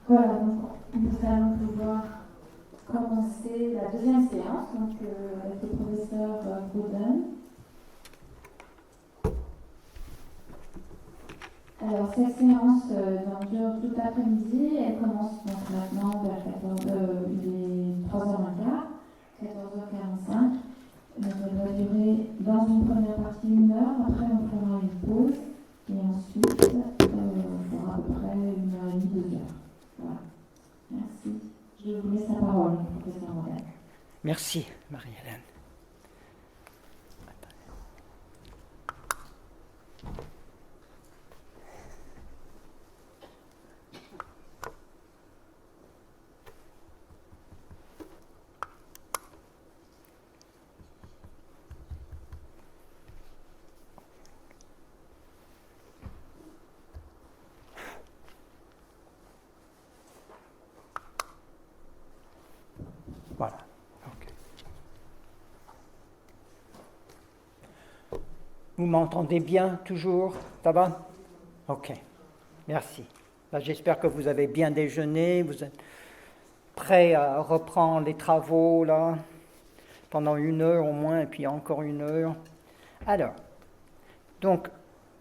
Voilà, donc nous allons pouvoir commencer la deuxième séance donc, avec le professeur Bouden. Alors, cette séance dure toute l'après-midi. Elle commence donc maintenant vers 3h15, 14h45. Donc, elle va durer dans une première partie 1 heure. Après, on fera une pause. Et ensuite, on fera à peu près 1h30, 2 heures. Voilà. Merci. Je vous laisse la parole, professeur Bouden. Merci, Marie-Hélène. Voilà. Okay. Vous m'entendez bien toujours? Ça va? Ok. Merci. Là, j'espère que vous avez bien déjeuné. Vous êtes prêts à reprendre les travaux là pendant 1 heure au moins et puis encore 1 heure. Alors, donc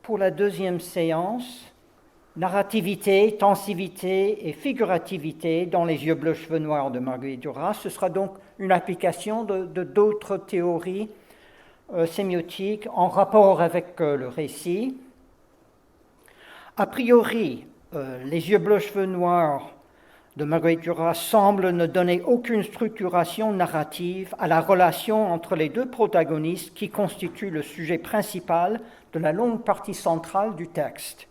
pour la deuxième séance, narrativité, tensivité et figurativité dans Les yeux bleus, cheveux noirs de Marguerite Duras. Ce sera donc une application de d'autres théories sémiotiques en rapport avec le récit. A priori, Les yeux bleus, cheveux noirs de Marguerite Duras semblent ne donner aucune structuration narrative à la relation entre les deux protagonistes qui constituent le sujet principal de la longue partie centrale du texte.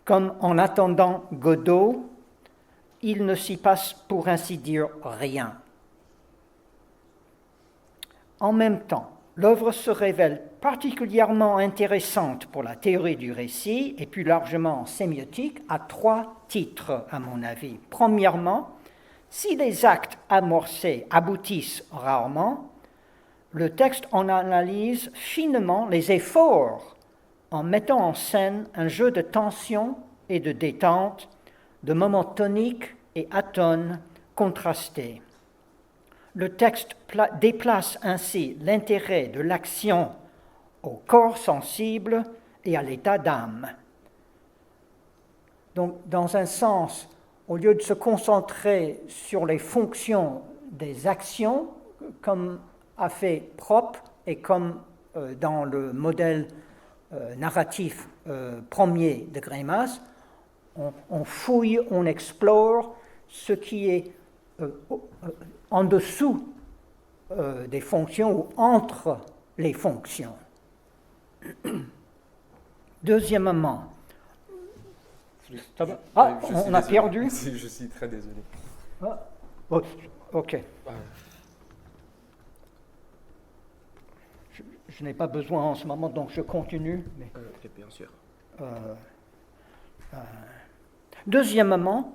Comme en attendant Godot, il ne s'y passe pour ainsi dire rien. En même temps, l'œuvre se révèle particulièrement intéressante pour la théorie du récit et plus largement sémiotique à 3 titres, à mon avis. Premièrement, si les actes amorcés aboutissent rarement, le texte en analyse finement les efforts en mettant en scène un jeu de tension et de détente, de moments toniques et atones contrastés. Le texte déplace ainsi l'intérêt de l'action au corps sensible et à l'état d'âme. Donc, dans un sens, au lieu de se concentrer sur les fonctions des actions, comme a fait Propp et comme dans le modèle narratif premier de Greimas, on fouille, on explore ce qui est en dessous des fonctions ou entre les fonctions. Deuxièmement, on a perdu? Je suis très désolé. Ah, ok. Je n'ai pas besoin en ce moment, donc je continue. Mais, bien sûr. Deuxièmement,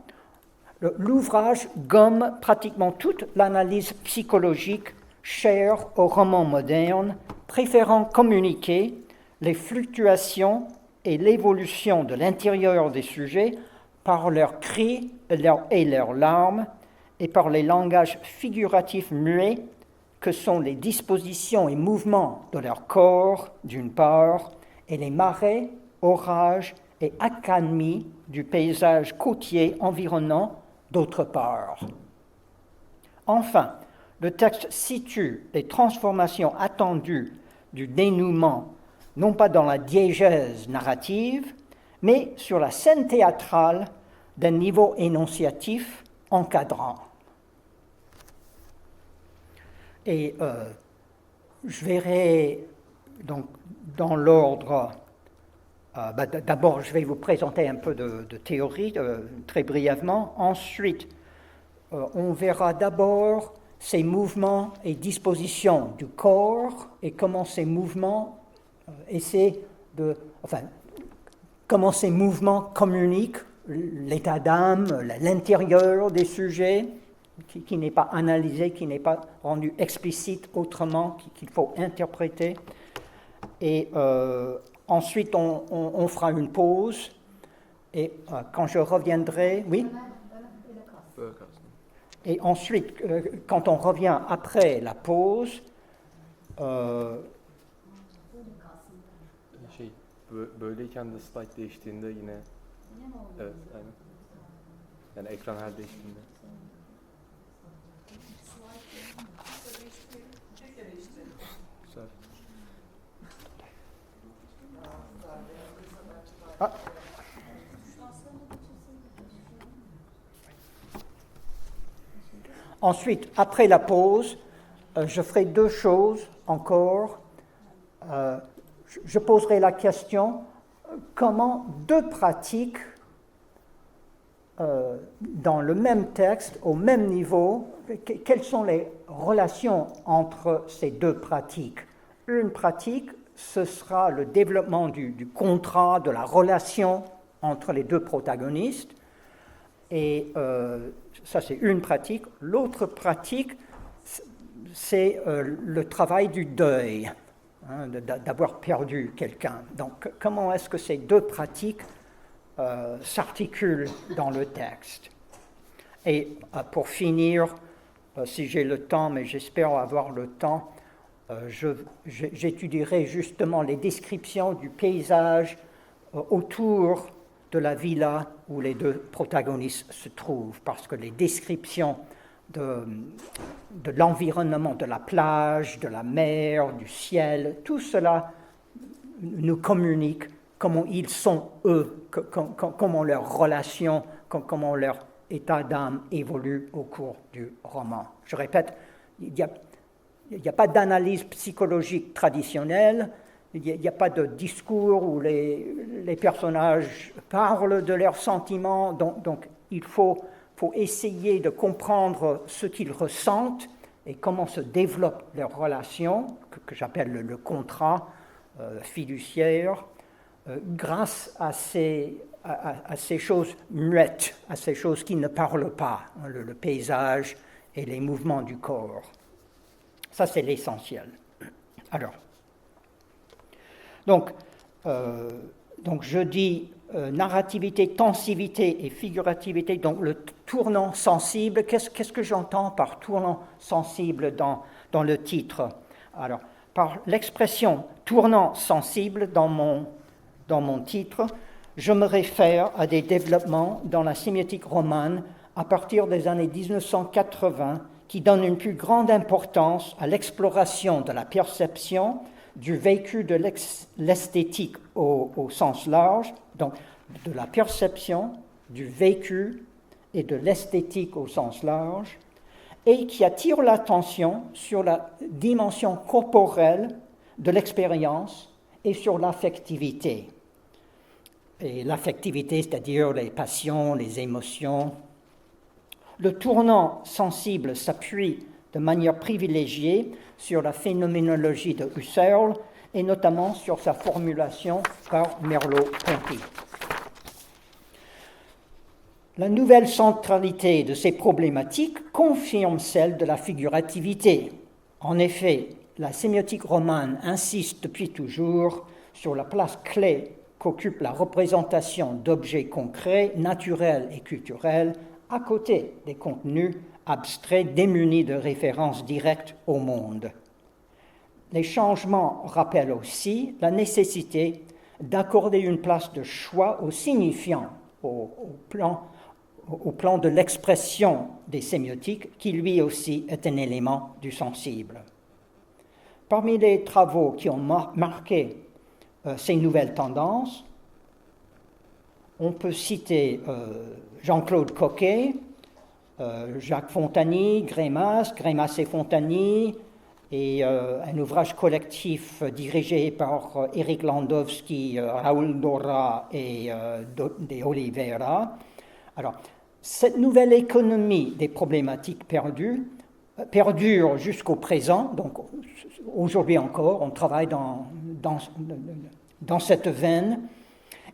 l'ouvrage gomme pratiquement toute l'analyse psychologique chère au roman moderne, préférant communiquer les fluctuations et l'évolution de l'intérieur des sujets par leurs cris et leurs larmes et par les langages figuratifs muets que sont les dispositions et mouvements de leur corps, d'une part, et les marées, orages et accalmies du paysage côtier environnant, d'autre part. Enfin, le texte situe les transformations attendues du dénouement, non pas dans la diégèse narrative, mais sur la scène théâtrale d'un niveau énonciatif encadrant. Et je verrai donc dans l'ordre. D'abord, je vais vous présenter un peu de théorie très brièvement. Ensuite, on verra d'abord ces mouvements et dispositions du corps et comment ces mouvements comment ces mouvements communiquent l'état d'âme, l'intérieur des sujets, qui n'est pas analysé, qui n'est pas rendu explicite autrement, qu'il faut interpréter. Et ensuite, on fera une pause. Et quand je reviendrai... Oui ? Et ensuite, quand on revient après la pause, böyleyken de slide değiştiğinde yine evet aynen. Yani ekran her değiştiğinde. Güzel. Ensuite, après la pause, je ferai deux choses encore. Je poserai la question, comment deux pratiques dans le même texte, au même niveau, quelles sont les relations entre ces deux pratiques? Une pratique, ce sera le développement du contrat, de la relation entre les deux protagonistes. Et ça, c'est une pratique. L'autre pratique, c'est le travail du deuil, hein, d'avoir perdu quelqu'un. Donc, comment est-ce que ces deux pratiques s'articulent dans le texte? Et pour finir, si j'ai le temps, mais j'espère avoir le temps, j'étudierai justement les descriptions du paysage autour de la villa où les deux protagonistes se trouvent, parce que les descriptions de l'environnement, de la plage, de la mer, du ciel, tout cela nous communique comment ils sont eux, comment leur relation, comment leur état d'âme évolue au cours du roman. Je répète, il n'y a pas d'analyse psychologique traditionnelle, il n'y a pas de discours où les personnages parlent de leurs sentiments, donc il faut essayer de comprendre ce qu'ils ressentent et comment se développe leur relation, que j'appelle le contrat fiduciaire, grâce à ces choses muettes, à ces choses qui ne parlent pas, hein, le paysage et les mouvements du corps. Ça, c'est l'essentiel. Alors, donc je dis narrativité, tensivité et figurativité, donc le tournant sensible. Qu'est-ce que j'entends par tournant sensible dans le titre? Alors, par l'expression tournant sensible dans mon titre, je me réfère à des développements dans la sémiotique romane à partir des années 1980 qui donnent une plus grande importance à l'exploration de la perception, du vécu de l'esthétique au sens large, donc de la perception, du vécu et de l'esthétique au sens large, et qui attire l'attention sur la dimension corporelle de l'expérience et sur l'affectivité. Et l'affectivité, c'est-à-dire les passions, les émotions. Le tournant sensible s'appuie de manière privilégiée sur la phénoménologie de Husserl et notamment sur sa formulation par Merleau-Ponty. La nouvelle centralité de ces problématiques confirme celle de la figurativité. En effet, la sémiotique romane insiste depuis toujours sur la place clé qu'occupe la représentation d'objets concrets, naturels et culturels, à côté des contenus abstraits démunis de références directes au monde. Les changements rappellent aussi la nécessité d'accorder une place de choix aux signifiants, au plan de l'expression des sémiotiques, qui lui aussi est un élément du sensible. Parmi les travaux qui ont marqué ces nouvelles tendances, on peut citer Jean-Claude Coquet, Jacques Fontany, Grémas et Fontany, et un ouvrage collectif dirigé par Éric Landowski, Raoul Dora et de Oliveira. Alors, cette nouvelle économie des problématiques perdues perdure jusqu'au présent, donc aujourd'hui encore, on travaille dans cette veine,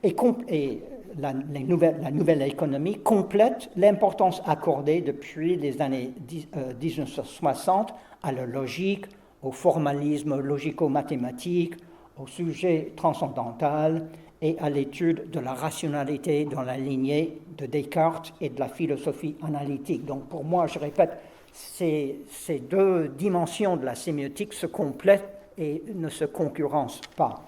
et la nouvelle économie complète l'importance accordée depuis les années 1960 à la logique, au formalisme logico-mathématique, au sujet transcendantal et à l'étude de la rationalité dans la lignée de Descartes et de la philosophie analytique. Donc pour moi, je répète, ces deux dimensions de la sémiotique se complètent et ne se concurrencent pas.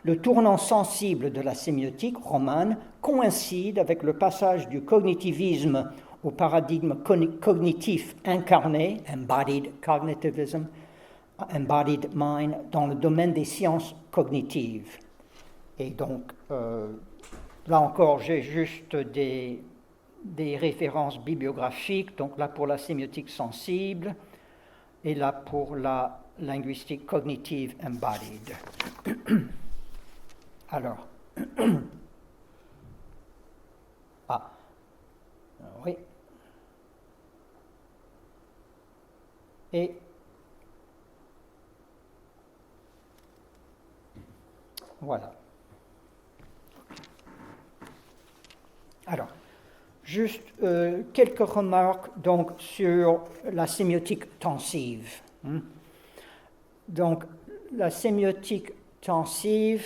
Le tournant sensible de la sémiotique romane coïncide avec le passage du cognitivisme au paradigme cognitif incarné, embodied cognitivism, embodied mind, dans le domaine des sciences cognitives. Et donc, là encore, j'ai juste des références bibliographiques, donc là pour la sémiotique sensible et là pour la linguistique cognitive embodied. Alors, oui. Et voilà. Alors, juste quelques remarques donc, sur la sémiotique tensive. Donc, la sémiotique tensive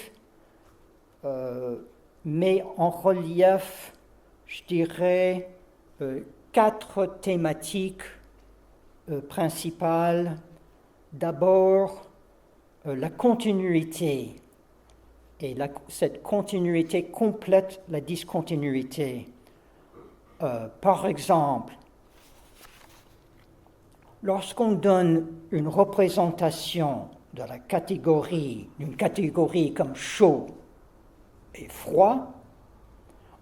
met en relief, je dirais, 4 thématiques principales. D'abord, la continuité. Et cette continuité complète la discontinuité. Par exemple, lorsqu'on donne une représentation de la catégorie, d'une catégorie comme chaud et froid,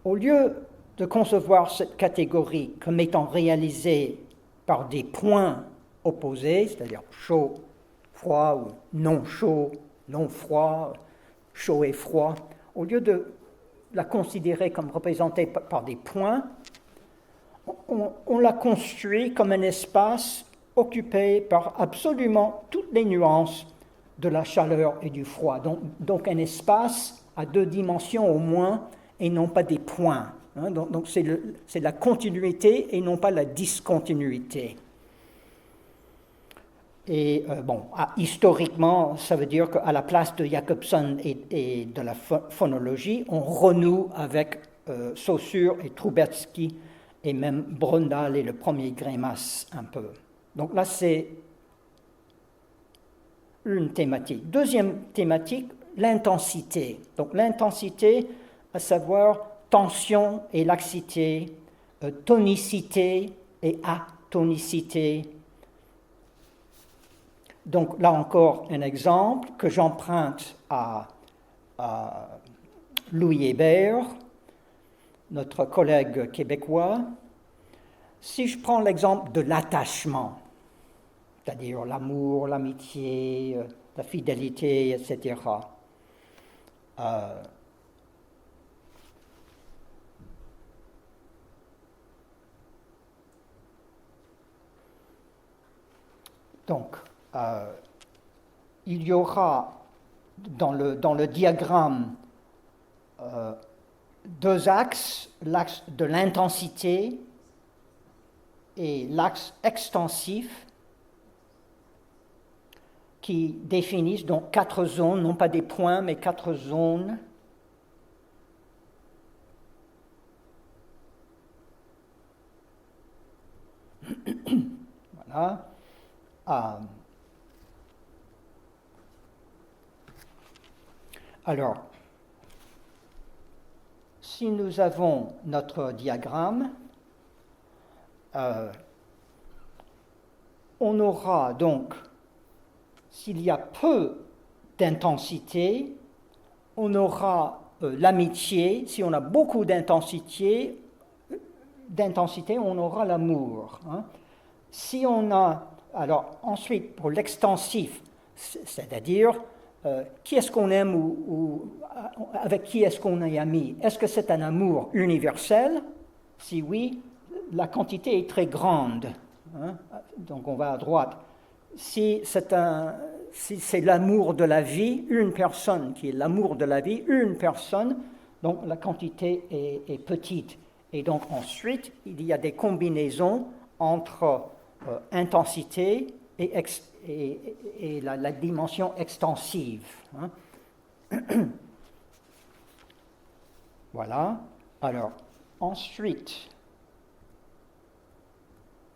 au lieu de concevoir cette catégorie comme étant réalisée par des points opposés, c'est-à-dire chaud, froid ou non chaud, non froid, chaud et froid, au lieu de la considérer comme représentée par des points, on la construit comme un espace occupé par absolument toutes les nuances de la chaleur et du froid. Donc un espace à 2 dimensions au moins et non pas des points. Donc c'est la continuité et non pas la discontinuité. Et historiquement, ça veut dire qu'à la place de Jacobson et de la phonologie, on renoue avec Saussure et Troubetzky et même Brundtland et le premier Greimas un peu. Donc là, c'est une thématique. Deuxième thématique, l'intensité. Donc l'intensité, à savoir tension et laxité, tonicité et atonicité. Donc là encore, un exemple que j'emprunte à Louis Hébert, notre collègue québécois. Si je prends l'exemple de l'attachement, c'est-à-dire l'amour, l'amitié, la fidélité, etc., donc, il y aura dans le diagramme 2 axes, l'axe de l'intensité et l'axe extensif, qui définissent donc 4 zones, non pas des points, mais 4 zones. Voilà. Alors, si nous avons notre diagramme, on aura donc, s'il y a peu d'intensité, on aura l'amitié. Si on a beaucoup d'intensité, on aura l'amour. Si on a, alors ensuite pour l'extensif, c'est-à-dire qui est-ce qu'on aime ou avec qui est-ce qu'on est ami? Est-ce que c'est un amour universel? Si oui, la quantité est très grande. Donc on va à droite. Si c'est l'amour de la vie, une personne qui est l'amour de la vie, une personne, donc la quantité est petite. Et donc ensuite, il y a des combinaisons entre intensité et la dimension extensive. Voilà. Alors, ensuite,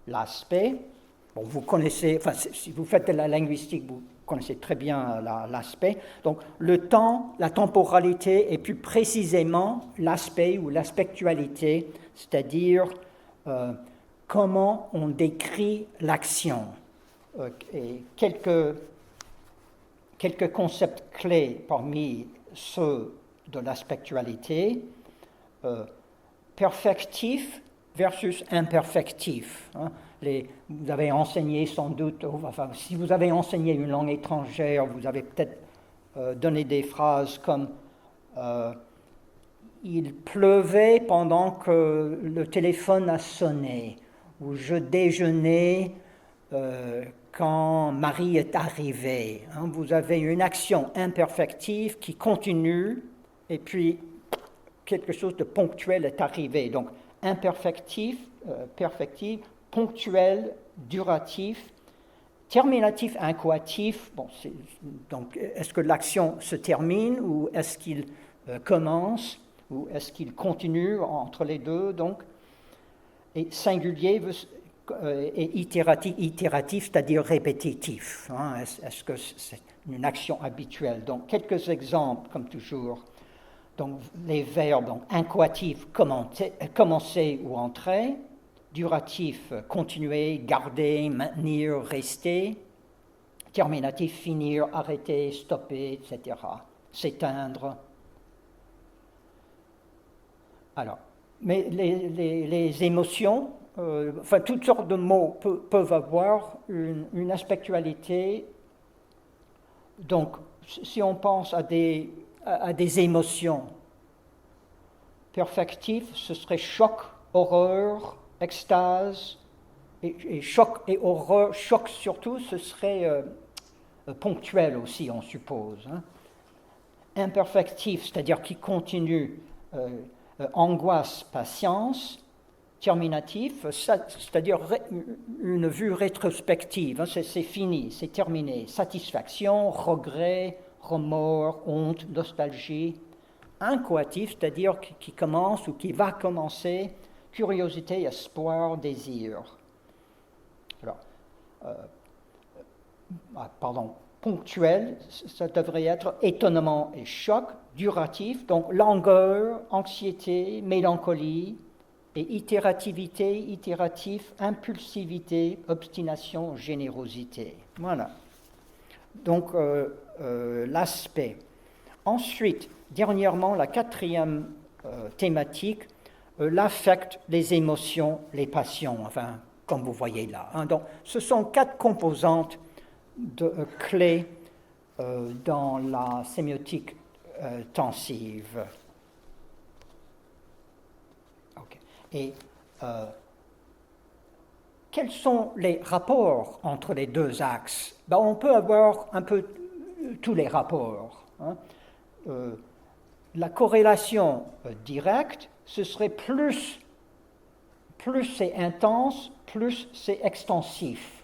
l'aspect. Bon, vous connaissez, enfin, si vous faites de la linguistique, vous connaissez très bien l'aspect. Donc, le temps, la temporalité et plus précisément l'aspect ou l'aspectualité, c'est-à-dire comment on décrit l'action. Et quelques concepts clés parmi ceux de l'aspectualité. Perfectif versus imperfectif. Hein. Vous avez enseigné sans doute, enfin, si vous avez enseigné une langue étrangère, vous avez peut-être donné des phrases comme il pleuvait pendant que le téléphone a sonné, ou je déjeunais quand Marie est arrivée. Hein. Vous avez une action imperfective qui continue, et puis quelque chose de ponctuel est arrivé. Donc, imperfectif, perfectif, ponctuel, duratif, terminatif, incoatif. Bon, donc, est-ce que l'action se termine ou est-ce qu'il commence ou est-ce qu'il continue entre les deux? Donc, et singulier et itératif, c'est-à-dire répétitif. Hein, est-ce que c'est une action habituelle? Donc, quelques exemples, comme toujours. Donc, les verbes, donc, incoatif, commencer ou entrer, duratif, continuer, garder, maintenir, rester, terminatif, finir, arrêter, stopper, etc., s'éteindre. Alors, mais les émotions, enfin, toutes sortes de mots peuvent avoir une aspectualité. Donc, si on pense à des émotions. Perfectif, ce serait choc, horreur, extase, et choc et horreur, choc surtout, ce serait ponctuel aussi, on suppose. Hein. Imperfectif, c'est-à-dire qui continue, angoisse, patience. Terminatif, c'est-à-dire une vue rétrospective, hein, c'est fini, c'est terminé. Satisfaction, regret, remords, honte, nostalgie. Incoatif, c'est-à-dire qui commence ou qui va commencer, curiosité, espoir, désir. Alors, ponctuel, ça devrait être étonnement et choc. Duratif, donc langueur, anxiété, mélancolie. Et itératif, impulsivité, obstination, générosité. Voilà. Donc, l'aspect. Ensuite, dernièrement, la quatrième thématique, l'affect, les émotions, les passions, enfin, comme vous voyez là. Hein. Donc, ce sont 4 composantes clés dans la sémiotique tensive. Okay. Et quels sont les rapports entre les deux axes? Ben, on peut avoir un peu tous les rapports. Hein. La corrélation directe, ce serait plus c'est intense, plus c'est extensif.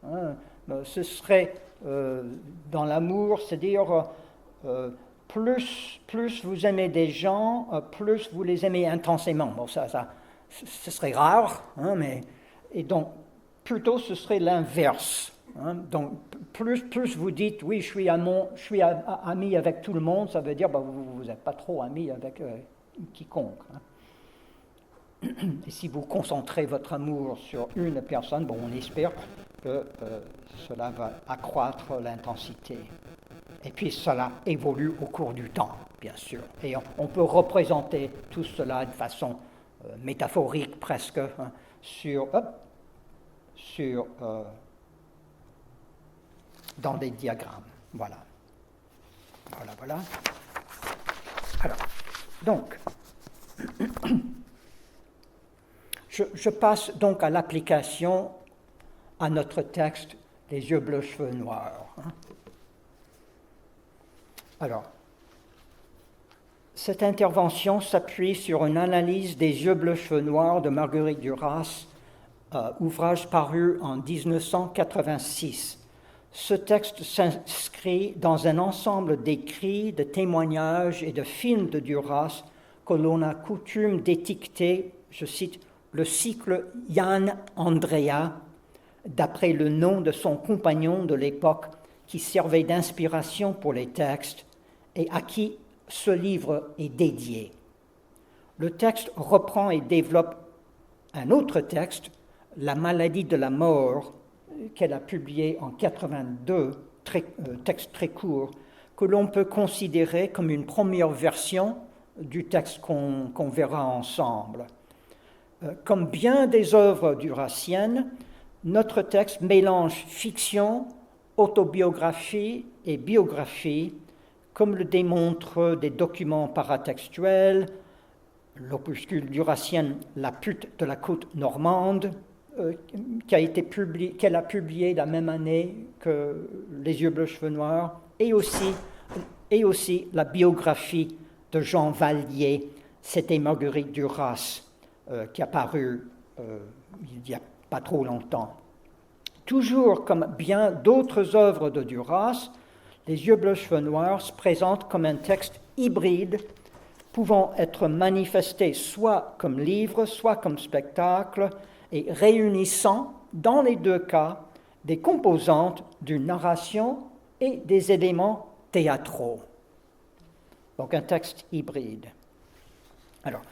Hein. Ce serait dans l'amour, c'est-à-dire plus vous aimez des gens, plus vous les aimez intensément. Bon, ce serait rare, hein, et donc plutôt ce serait l'inverse. Hein. Donc plus vous dites oui, je suis ami avec tout le monde, ça veut dire vous n'êtes pas trop ami avec quiconque. Hein. Et si vous concentrez votre amour sur une personne, on espère que cela va accroître l'intensité. Et puis cela évolue au cours du temps, bien sûr. Et on peut représenter tout cela de façon métaphorique presque, hein, dans des diagrammes. Voilà. Alors, donc, je passe donc à l'application à notre texte des yeux bleus, cheveux noirs. Hein. Alors, cette intervention s'appuie sur une analyse des yeux bleus, cheveux noirs de Marguerite Duras, ouvrage paru en 1986. Ce texte s'inscrit dans un ensemble d'écrits, de témoignages et de films de Duras que l'on a coutume d'étiqueter, je cite, le cycle Jan Andrea, d'après le nom de son compagnon de l'époque qui servait d'inspiration pour les textes et à qui ce livre est dédié. Le texte reprend et développe un autre texte, La maladie de la mort, qu'elle a publié en 82, texte très court, que l'on peut considérer comme une première version du texte qu'on verra ensemble. Comme bien des œuvres duraciennes, notre texte mélange fiction, autobiographie et biographie, comme le démontrent des documents paratextuels, l'opuscule duracienne La pute de la côte normande, qu'elle a publié la même année que Les yeux bleus, cheveux noirs, et aussi la biographie de Jean Vallier, C'était Marguerite Duras, qui a paru il n'y a pas trop longtemps. Toujours comme bien d'autres œuvres de Duras, Les yeux bleus, cheveux noirs se présentent comme un texte hybride, pouvant être manifesté soit comme livre, soit comme spectacle, et réunissant, dans les deux cas, des composantes d'une narration et des éléments théâtraux. Donc un texte hybride. Alors,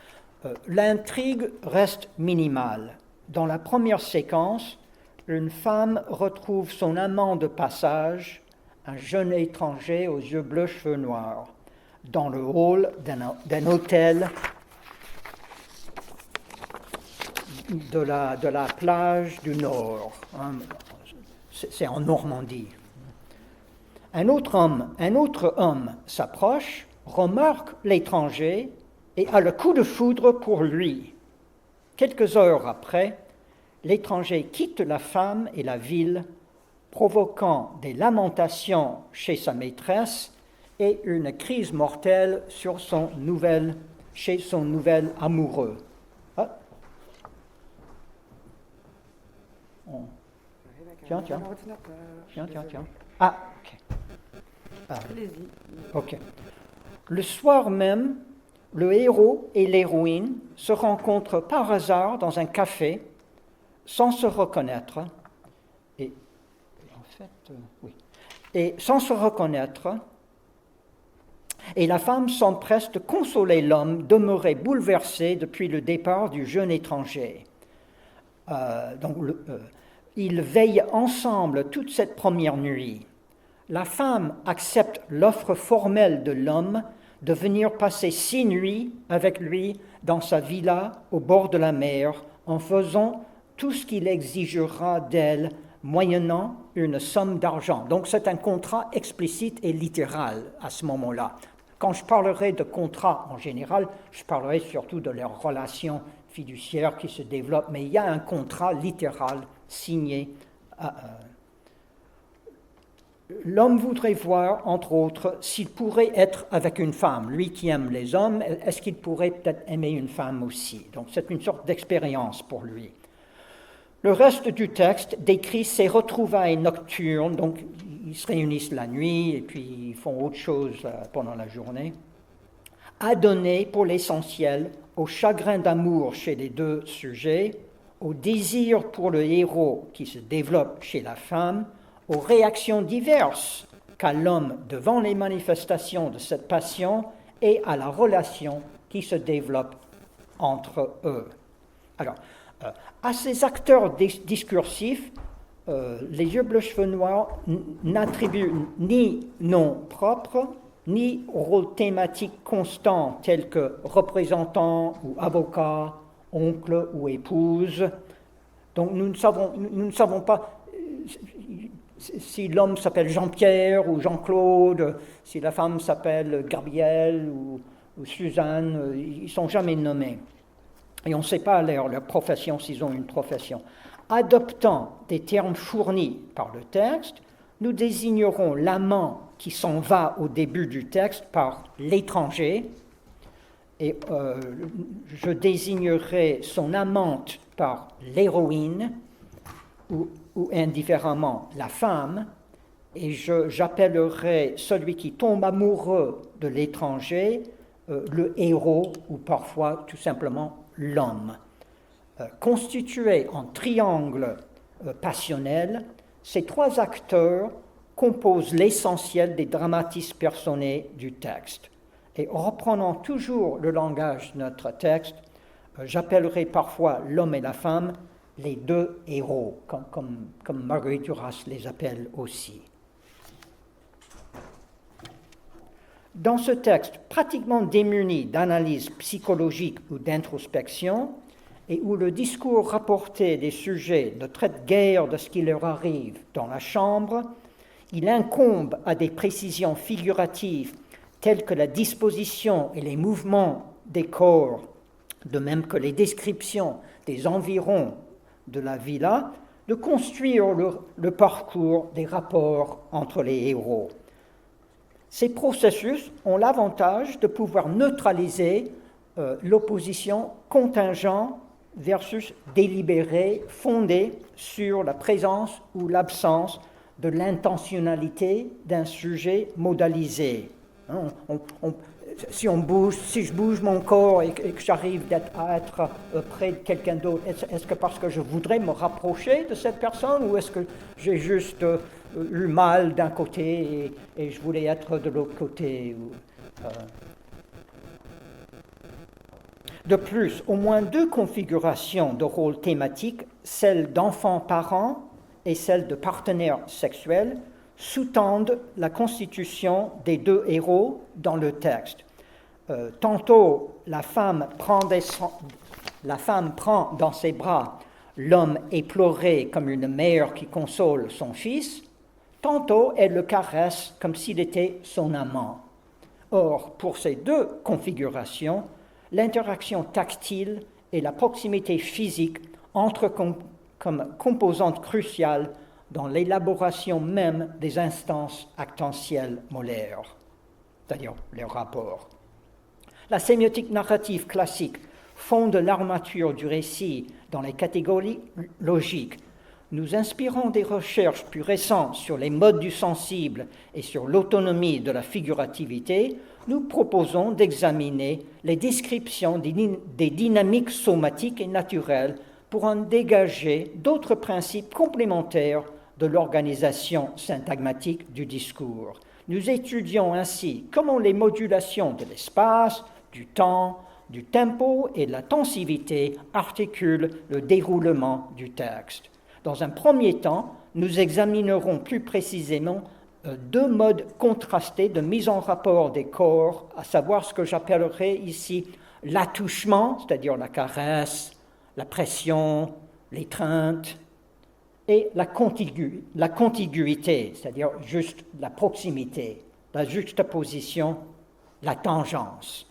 l'intrigue reste minimale. Dans la première séquence, une femme retrouve son amant de passage, un jeune étranger aux yeux bleus, cheveux noirs, dans le hall d'un hôtel de la plage du Nord. C'est en Normandie. Un autre homme s'approche, remarque l'étranger et a le coup de foudre pour lui. Quelques heures après, l'étranger quitte la femme et la ville, provoquant des lamentations chez sa maîtresse et une crise mortelle chez son nouvel amoureux. Ah. Tiens. Ah, ok. Allez-y. Ok. Le soir même, le héros et l'héroïne se rencontrent par hasard dans un café, sans se reconnaître, et la femme s'empresse de consoler l'homme demeuré bouleversé depuis le départ du jeune étranger. Ils veillent ensemble toute cette première nuit. La femme accepte l'offre formelle de l'homme de venir passer 6 nuits avec lui dans sa villa au bord de la mer, en faisant tout ce qu'il exigera d'elle, moyennant une somme d'argent. Donc c'est un contrat explicite et littéral à ce moment-là. Quand je parlerai de contrat en général, je parlerai surtout de leurs relations fiduciaires qui se développent, mais il y a un contrat littéral signé. L'homme voudrait voir, entre autres, s'il pourrait être avec une femme. Lui qui aime les hommes, est-ce qu'il pourrait peut-être aimer une femme aussi? Donc c'est une sorte d'expérience pour lui. Le reste du texte décrit ses retrouvailles nocturnes, donc ils se réunissent la nuit et puis ils font autre chose pendant la journée, adonnés pour l'essentiel au chagrin d'amour chez les deux sujets, au désir pour le héros qui se développe chez la femme, aux réactions diverses qu'a l'homme devant les manifestations de cette passion et à la relation qui se développe entre eux. Alors, à ces acteurs discursifs, les yeux bleus, cheveux noirs n'attribuent ni nom propre, ni rôle thématique constant tel que représentant ou avocat, oncle ou épouse. Donc nous ne savons pas si l'homme s'appelle Jean-Pierre ou Jean-Claude, si la femme s'appelle Gabrielle ou Suzanne, ils ne sont jamais nommés. Et on ne sait pas leur profession, s'ils ont une profession. Adoptant des termes fournis par le texte, nous désignerons l'amant qui s'en va au début du texte par l'étranger, et je désignerai son amante par l'héroïne, ou indifféremment la femme, et j'appellerai celui qui tombe amoureux de l'étranger le héros ou parfois tout simplement l'homme. Constitués en triangle passionnel, ces trois acteurs composent l'essentiel des dramatis personae du texte. Et reprenant toujours le langage de notre texte, j'appellerai parfois l'homme et la femme les deux héros, comme Marguerite Duras les appelle aussi. Dans ce texte pratiquement démuni d'analyse psychologique ou d'introspection, et où le discours rapporté des sujets ne traite guère de ce qui leur arrive dans la chambre, il incombe à des précisions figuratives telles que la disposition et les mouvements des corps, de même que les descriptions des environs de la villa, de construire le parcours des rapports entre les héros. Ces processus ont l'avantage de pouvoir neutraliser l'opposition contingent versus délibérée, fondée sur la présence ou l'absence de l'intentionnalité d'un sujet modalisé. Si je bouge mon corps et que j'arrive à être près de quelqu'un d'autre, est-ce que parce que je voudrais me rapprocher de cette personne ou est-ce que j'ai juste eu mal d'un côté et je voulais être de l'autre côté De plus, au moins deux configurations de rôles thématiques, celle d'enfant-parent et celle de partenaire sexuel, sous-tendent la constitution des deux héros dans le texte. Tantôt, la femme prend dans ses bras l'homme éploré comme une mère qui console son fils, tantôt elle le caresse comme s'il était son amant. Or, pour ces deux configurations, l'interaction tactile et la proximité physique entrent comme composante cruciale dans l'élaboration même des instances actentielles molaires, c'est-à-dire les rapports. La sémiotique narrative classique fonde l'armature du récit dans les catégories logiques. Nous inspirons des recherches plus récentes sur les modes du sensible et sur l'autonomie de la figurativité. Nous proposons d'examiner les descriptions des dynamiques somatiques et naturelles pour en dégager d'autres principes complémentaires de l'organisation syntagmatique du discours. Nous étudions ainsi comment les modulations de l'espace, du temps, du tempo et de la tensivité articulent le déroulement du texte. Dans un premier temps, nous examinerons plus précisément deux modes contrastés de mise en rapport des corps, à savoir ce que j'appellerai ici l'attouchement, c'est-à-dire la caresse, la pression, l'étreinte, et la contiguïté, c'est-à-dire juste la proximité, la juxtaposition, la tangence.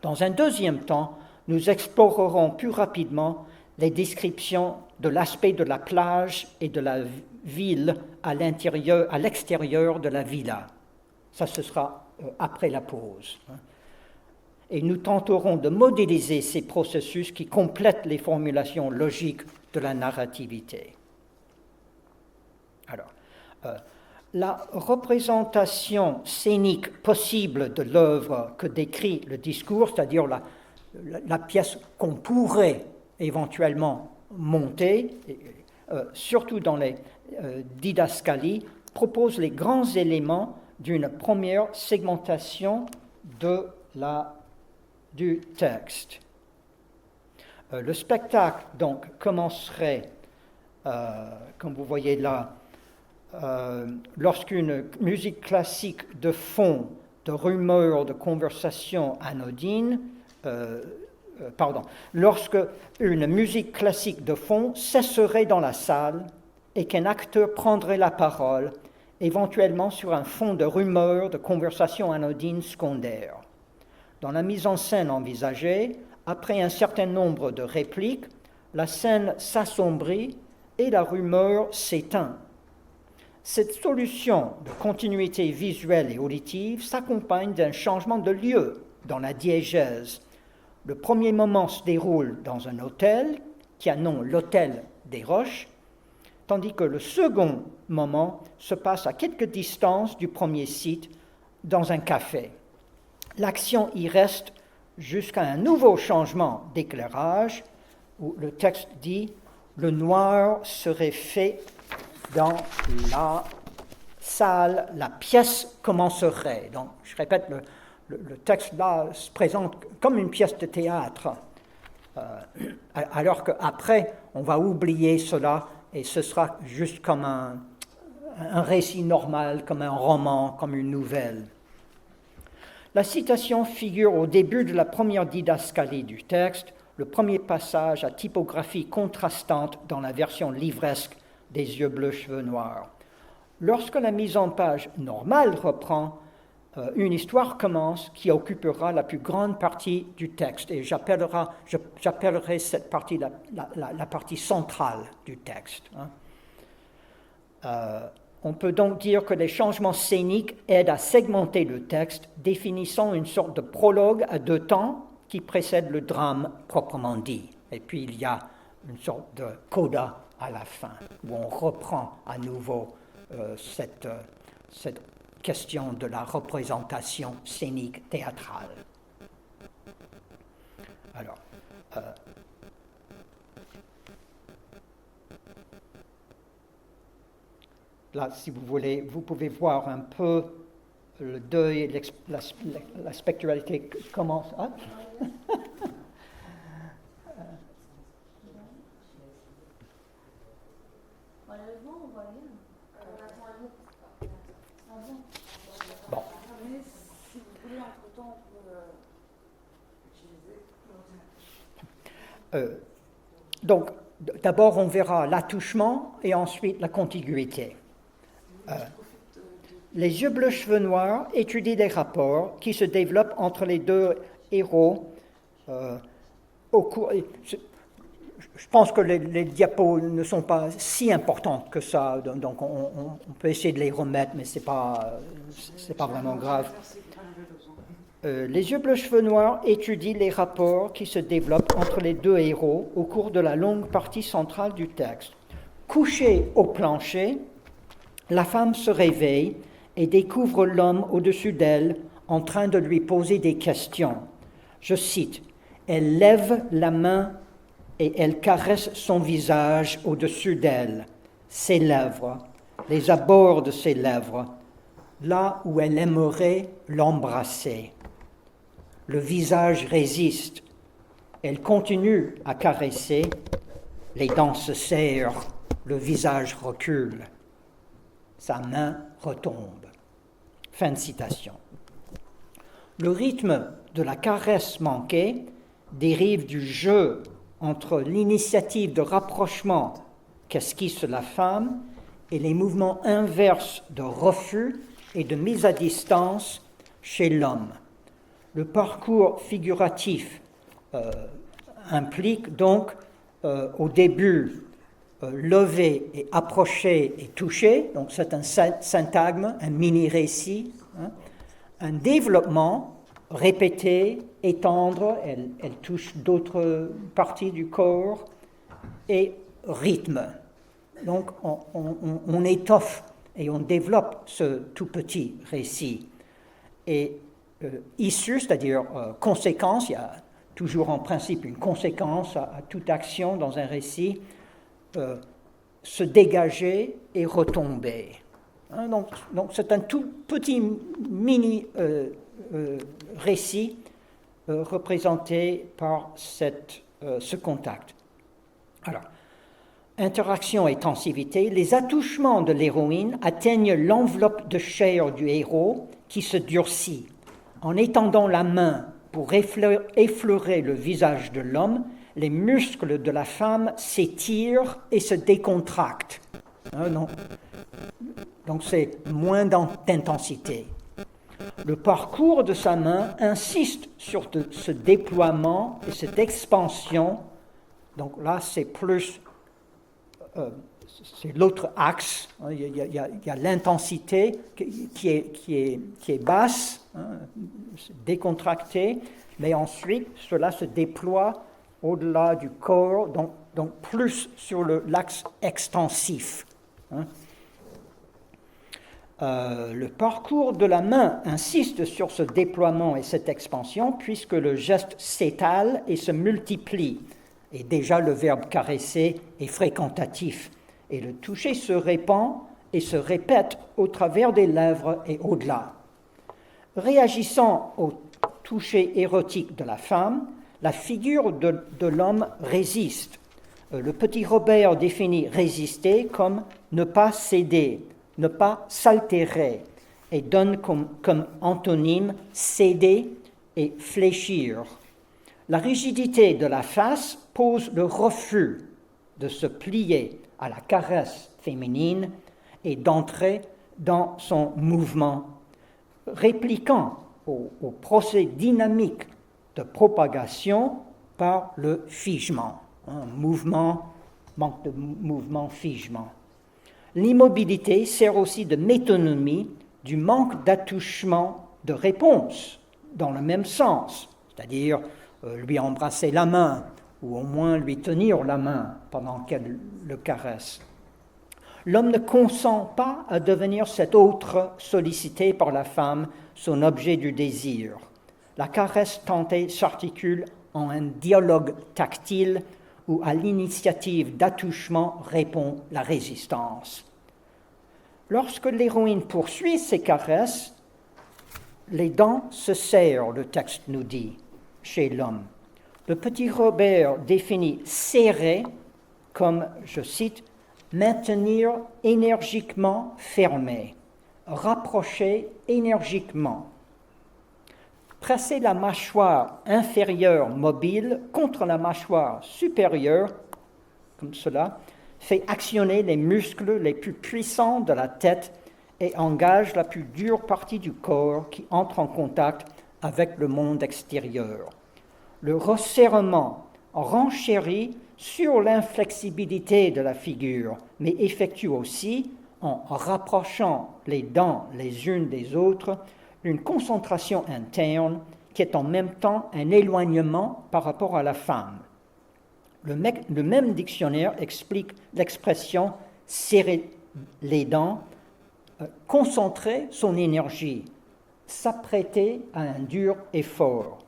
Dans un deuxième temps, nous explorerons plus rapidement les descriptions de l'aspect de la plage et de la ville à l'extérieur de la villa. Ça, ce sera après la pause. Et nous tenterons de modéliser ces processus qui complètent les formulations logiques de la narrativité. Alors, la représentation scénique possible de l'œuvre que décrit le discours, c'est-à-dire la pièce qu'on pourrait éventuellement monter, surtout dans les didascalies, propose les grands éléments d'une première segmentation du texte. Le spectacle, donc, commencerait, comme vous voyez là, lorsqu'une musique classique de fond, de rumeurs, de conversations anodines, lorsque une musique classique de fond cesserait dans la salle et qu'un acteur prendrait la parole, éventuellement sur un fond de rumeurs, de conversations anodines secondaires. Dans la mise en scène envisagée, après un certain nombre de répliques, la scène s'assombrit et la rumeur s'éteint. Cette solution de continuité visuelle et auditive s'accompagne d'un changement de lieu dans la diégèse. Le premier moment se déroule dans un hôtel qui a nom l'hôtel des Roches, tandis que le second moment se passe à quelque distance du premier site dans un café. L'action y reste jusqu'à un nouveau changement d'éclairage où le texte dit « Le noir serait fait dans la salle, la pièce commencerait ». Donc, je répète, le texte là se présente comme une pièce de théâtre, alors qu'après, on va oublier cela et ce sera juste comme un récit normal, comme un roman, comme une nouvelle. La citation figure au début de la première didascalie du texte, le premier passage à typographie contrastante dans la version livresque des yeux bleus, cheveux noirs. Lorsque la mise en page normale reprend, une histoire commence qui occupera la plus grande partie du texte, et j'appellerai cette partie la partie centrale du texte. On peut donc dire que les changements scéniques aident à segmenter le texte, définissant une sorte de prologue à 2 temps qui précède le drame proprement dit. Et puis il y a une sorte de coda à la fin, où on reprend à nouveau cette question de la représentation scénique théâtrale. Alors, là, si vous voulez, vous pouvez voir un peu le deuil, la spectralité commence. Ah. Bon. Donc, d'abord, on verra l'attouchement et ensuite la contiguïté. Les yeux bleus, cheveux noirs étudient des rapports qui se développent entre les 2 héros au cours. Je pense que les diapos ne sont pas si importantes que ça, donc on peut essayer de les remettre, mais c'est pas vraiment grave. Les yeux bleus, cheveux noirs étudient les rapports qui se développent entre les 2 héros au cours de la longue partie centrale du texte. Couchée au plancher, la femme se réveille et découvre l'homme au-dessus d'elle en train de lui poser des questions. Je cite, « Elle lève la main et elle caresse son visage au-dessus d'elle, ses lèvres, les abords de ses lèvres, là où elle aimerait l'embrasser. Le visage résiste. Elle continue à caresser, les dents se serrent, le visage recule. Sa main retombe. » Fin de citation. Le rythme de la caresse manquée dérive du jeu entre l'initiative de rapprochement qu'esquisse la femme et les mouvements inverses de refus et de mise à distance chez l'homme. Le parcours figuratif implique donc au début lever et approcher et toucher, donc c'est un syntagme, un mini-récit, un développement répété, étendre, elle touche d'autres parties du corps, et rythme. Donc on étoffe et on développe ce tout petit récit. Et issue, c'est-à-dire conséquence, il y a toujours en principe une conséquence à toute action dans un récit, se dégager et retomber. Donc c'est un tout petit mini récit représenté par ce contact. Alors, interaction et tensivité, les attouchements de l'héroïne atteignent l'enveloppe de chair du héros qui se durcit. En étendant la main pour effleurer le visage de l'homme, les muscles de la femme s'étirent et se décontractent. Donc c'est moins d'intensité. Le parcours de sa main insiste sur ce déploiement et cette expansion. Donc là, c'est plus, c'est l'autre axe. Il y a l'intensité qui est basse, décontractée, mais ensuite cela se déploie au-delà du corps, donc plus sur l'axe extensif. Le parcours de la main insiste sur ce déploiement et cette expansion puisque le geste s'étale et se multiplie. Et déjà le verbe caresser est fréquentatif. Et le toucher se répand et se répète au travers des lèvres et au-delà. Réagissant au toucher érotique de la femme, la figure de l'homme résiste. Le petit Robert définit résister comme ne pas céder, ne pas s'altérer, et donne comme antonyme céder et fléchir. La rigidité de la face pose le refus de se plier à la caresse féminine et d'entrer dans son mouvement, répliquant au procès dynamique de propagation par le figement. Mouvement, manque de mouvement, figement. L'immobilité sert aussi de métonymie du manque d'attouchement de réponse dans le même sens, c'est-à-dire lui embrasser la main ou au moins lui tenir la main pendant qu'elle le caresse. L'homme ne consent pas à devenir cet autre sollicité par la femme, son objet du désir. La caresse tentée s'articule en un dialogue tactile où à l'initiative d'attouchement répond la résistance. Lorsque l'héroïne poursuit ses caresses, les dents se serrent, le texte nous dit, chez l'homme. Le petit Robert définit serrer comme, je cite, maintenir énergiquement fermé, rapprocher énergiquement. Presser la mâchoire inférieure mobile contre la mâchoire supérieure, comme cela, fait actionner les muscles les plus puissants de la tête et engage la plus dure partie du corps qui entre en contact avec le monde extérieur. Le resserrement renchérit sur l'inflexibilité de la figure, mais effectue aussi, en rapprochant les dents les unes des autres, une concentration interne qui est en même temps un éloignement par rapport à la femme. Le même dictionnaire explique l'expression « serrer les dents », concentrer son énergie, s'apprêter à un dur effort.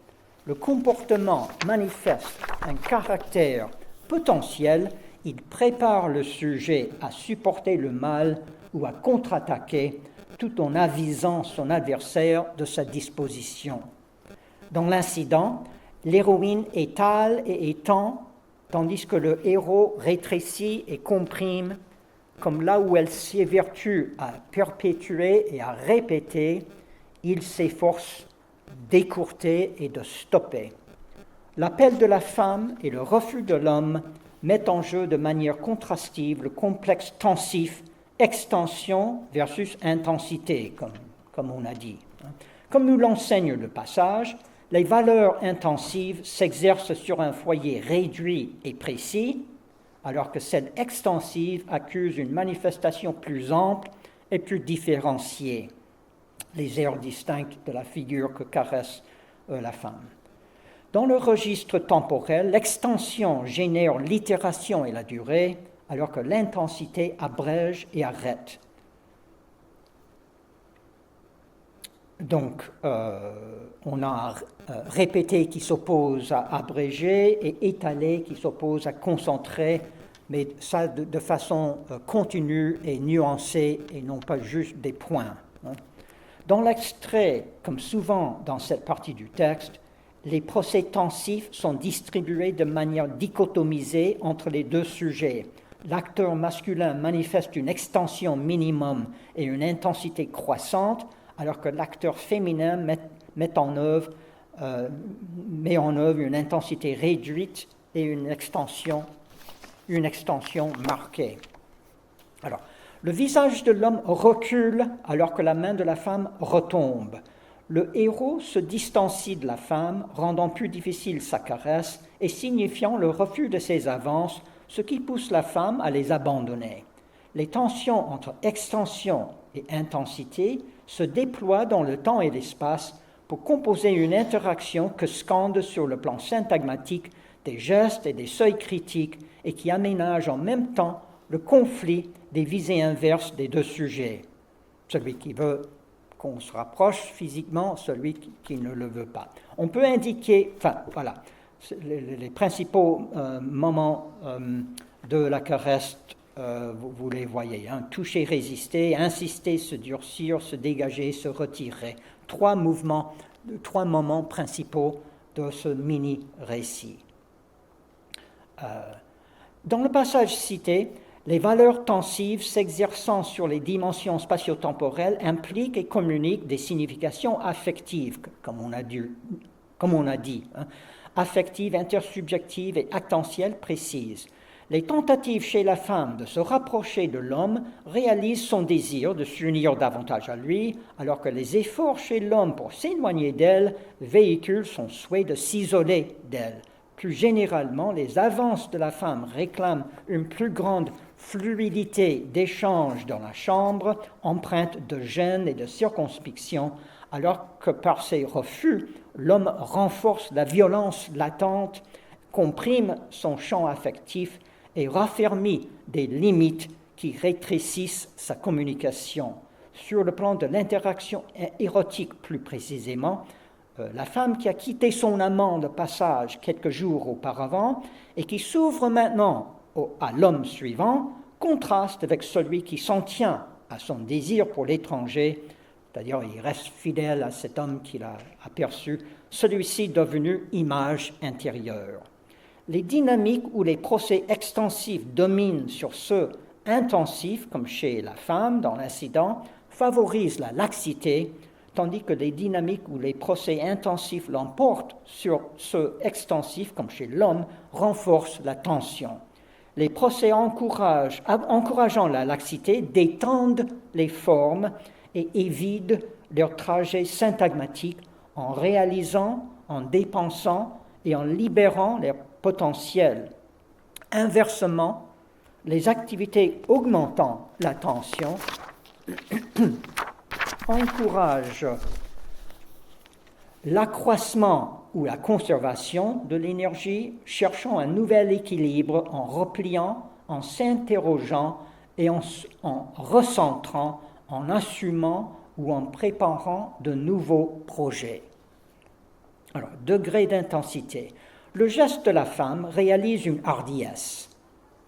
Le comportement manifeste un caractère potentiel, il prépare le sujet à supporter le mal ou à contre-attaquer tout en avisant son adversaire de sa disposition. Dans l'incident, l'héroïne étale et étend, tandis que le héros rétrécit et comprime, comme là où elle s'évertue à perpétuer et à répéter, il s'efforce d'écourter et de stopper. L'appel de la femme et le refus de l'homme mettent en jeu de manière contrastive le complexe tensif extension versus intensité, comme on a dit. Comme nous l'enseigne le passage, les valeurs intensives s'exercent sur un foyer réduit et précis, alors que celles extensives accusent une manifestation plus ample et plus différenciée, les aires distinctes de la figure que caresse la femme. Dans le registre temporel, l'extension génère l'itération et la durée, alors que l'intensité abrège et arrête. Donc, on a répété qui s'oppose à abréger et étaler qui s'oppose à concentrer, mais ça de façon continue et nuancée et non pas juste des points. Dans l'extrait, comme souvent dans cette partie du texte, les procès tensifs sont distribués de manière dichotomisée entre les deux sujets. L'acteur masculin manifeste une extension minimum et une intensité croissante, alors que l'acteur féminin met en œuvre une intensité réduite et une extension marquée. Alors, le visage de l'homme recule alors que la main de la femme retombe. Le héros se distancie de la femme, rendant plus difficile sa caresse et signifiant le refus de ses avances, ce qui pousse la femme à les abandonner. Les tensions entre extension et intensité se déploient dans le temps et l'espace pour composer une interaction que scandent sur le plan syntagmatique des gestes et des seuils critiques et qui aménage en même temps le conflit des visées inverses des deux sujets. celui qui veut qu'on se rapproche physiquement, celui qui ne le veut pas. On peut indiquer, enfin voilà, les principaux moments de la caresse, vous les voyez, hein, toucher, résister, insister, se durcir, se dégager, se retirer. Trois moments principaux de ce mini-récit. Dans le passage cité, les valeurs tensives s'exerçant sur les dimensions spatio-temporelles impliquent et communiquent des significations affectives, comme on a dit, hein, affectives, intersubjectives et actentielles précises. Les tentatives chez la femme de se rapprocher de l'homme réalisent son désir de s'unir davantage à lui, alors que les efforts chez l'homme pour s'éloigner d'elle véhiculent son souhait de s'isoler d'elle. Plus généralement, les avances de la femme réclament une plus grande fluidité d'échange dans la chambre, empreinte de gêne et de circonspection, alors que par ses refus, l'homme renforce la violence latente, comprime son champ affectif et raffermit des limites qui rétrécissent sa communication. Sur le plan de l'interaction érotique plus précisément, la femme qui a quitté son amant de passage quelques jours auparavant et qui s'ouvre maintenant à l'homme suivant contraste avec celui qui s'en tient à son désir pour l'étranger, c'est-à-dire il reste fidèle à cet homme qu'il a aperçu, celui-ci devenu image intérieure. Les dynamiques ou les procès extensifs dominent sur ceux intensifs, comme chez la femme dans l'incident, favorisent la laxité, tandis que les dynamiques ou les procès intensifs l'emportent sur ceux extensifs, comme chez l'homme, renforcent la tension. Les procès encourageant la laxité détendent les formes et évident leur trajet syntagmatique en réalisant, en dépensant et en libérant leur potentiel. Inversement, les activités augmentant la tension encouragent l'accroissement ou la conservation de l'énergie, cherchant un nouvel équilibre en repliant, en s'interrogeant et en recentrant, en assumant ou en préparant de nouveaux projets. Alors, degré d'intensité. Le geste de la femme réalise une hardiesse.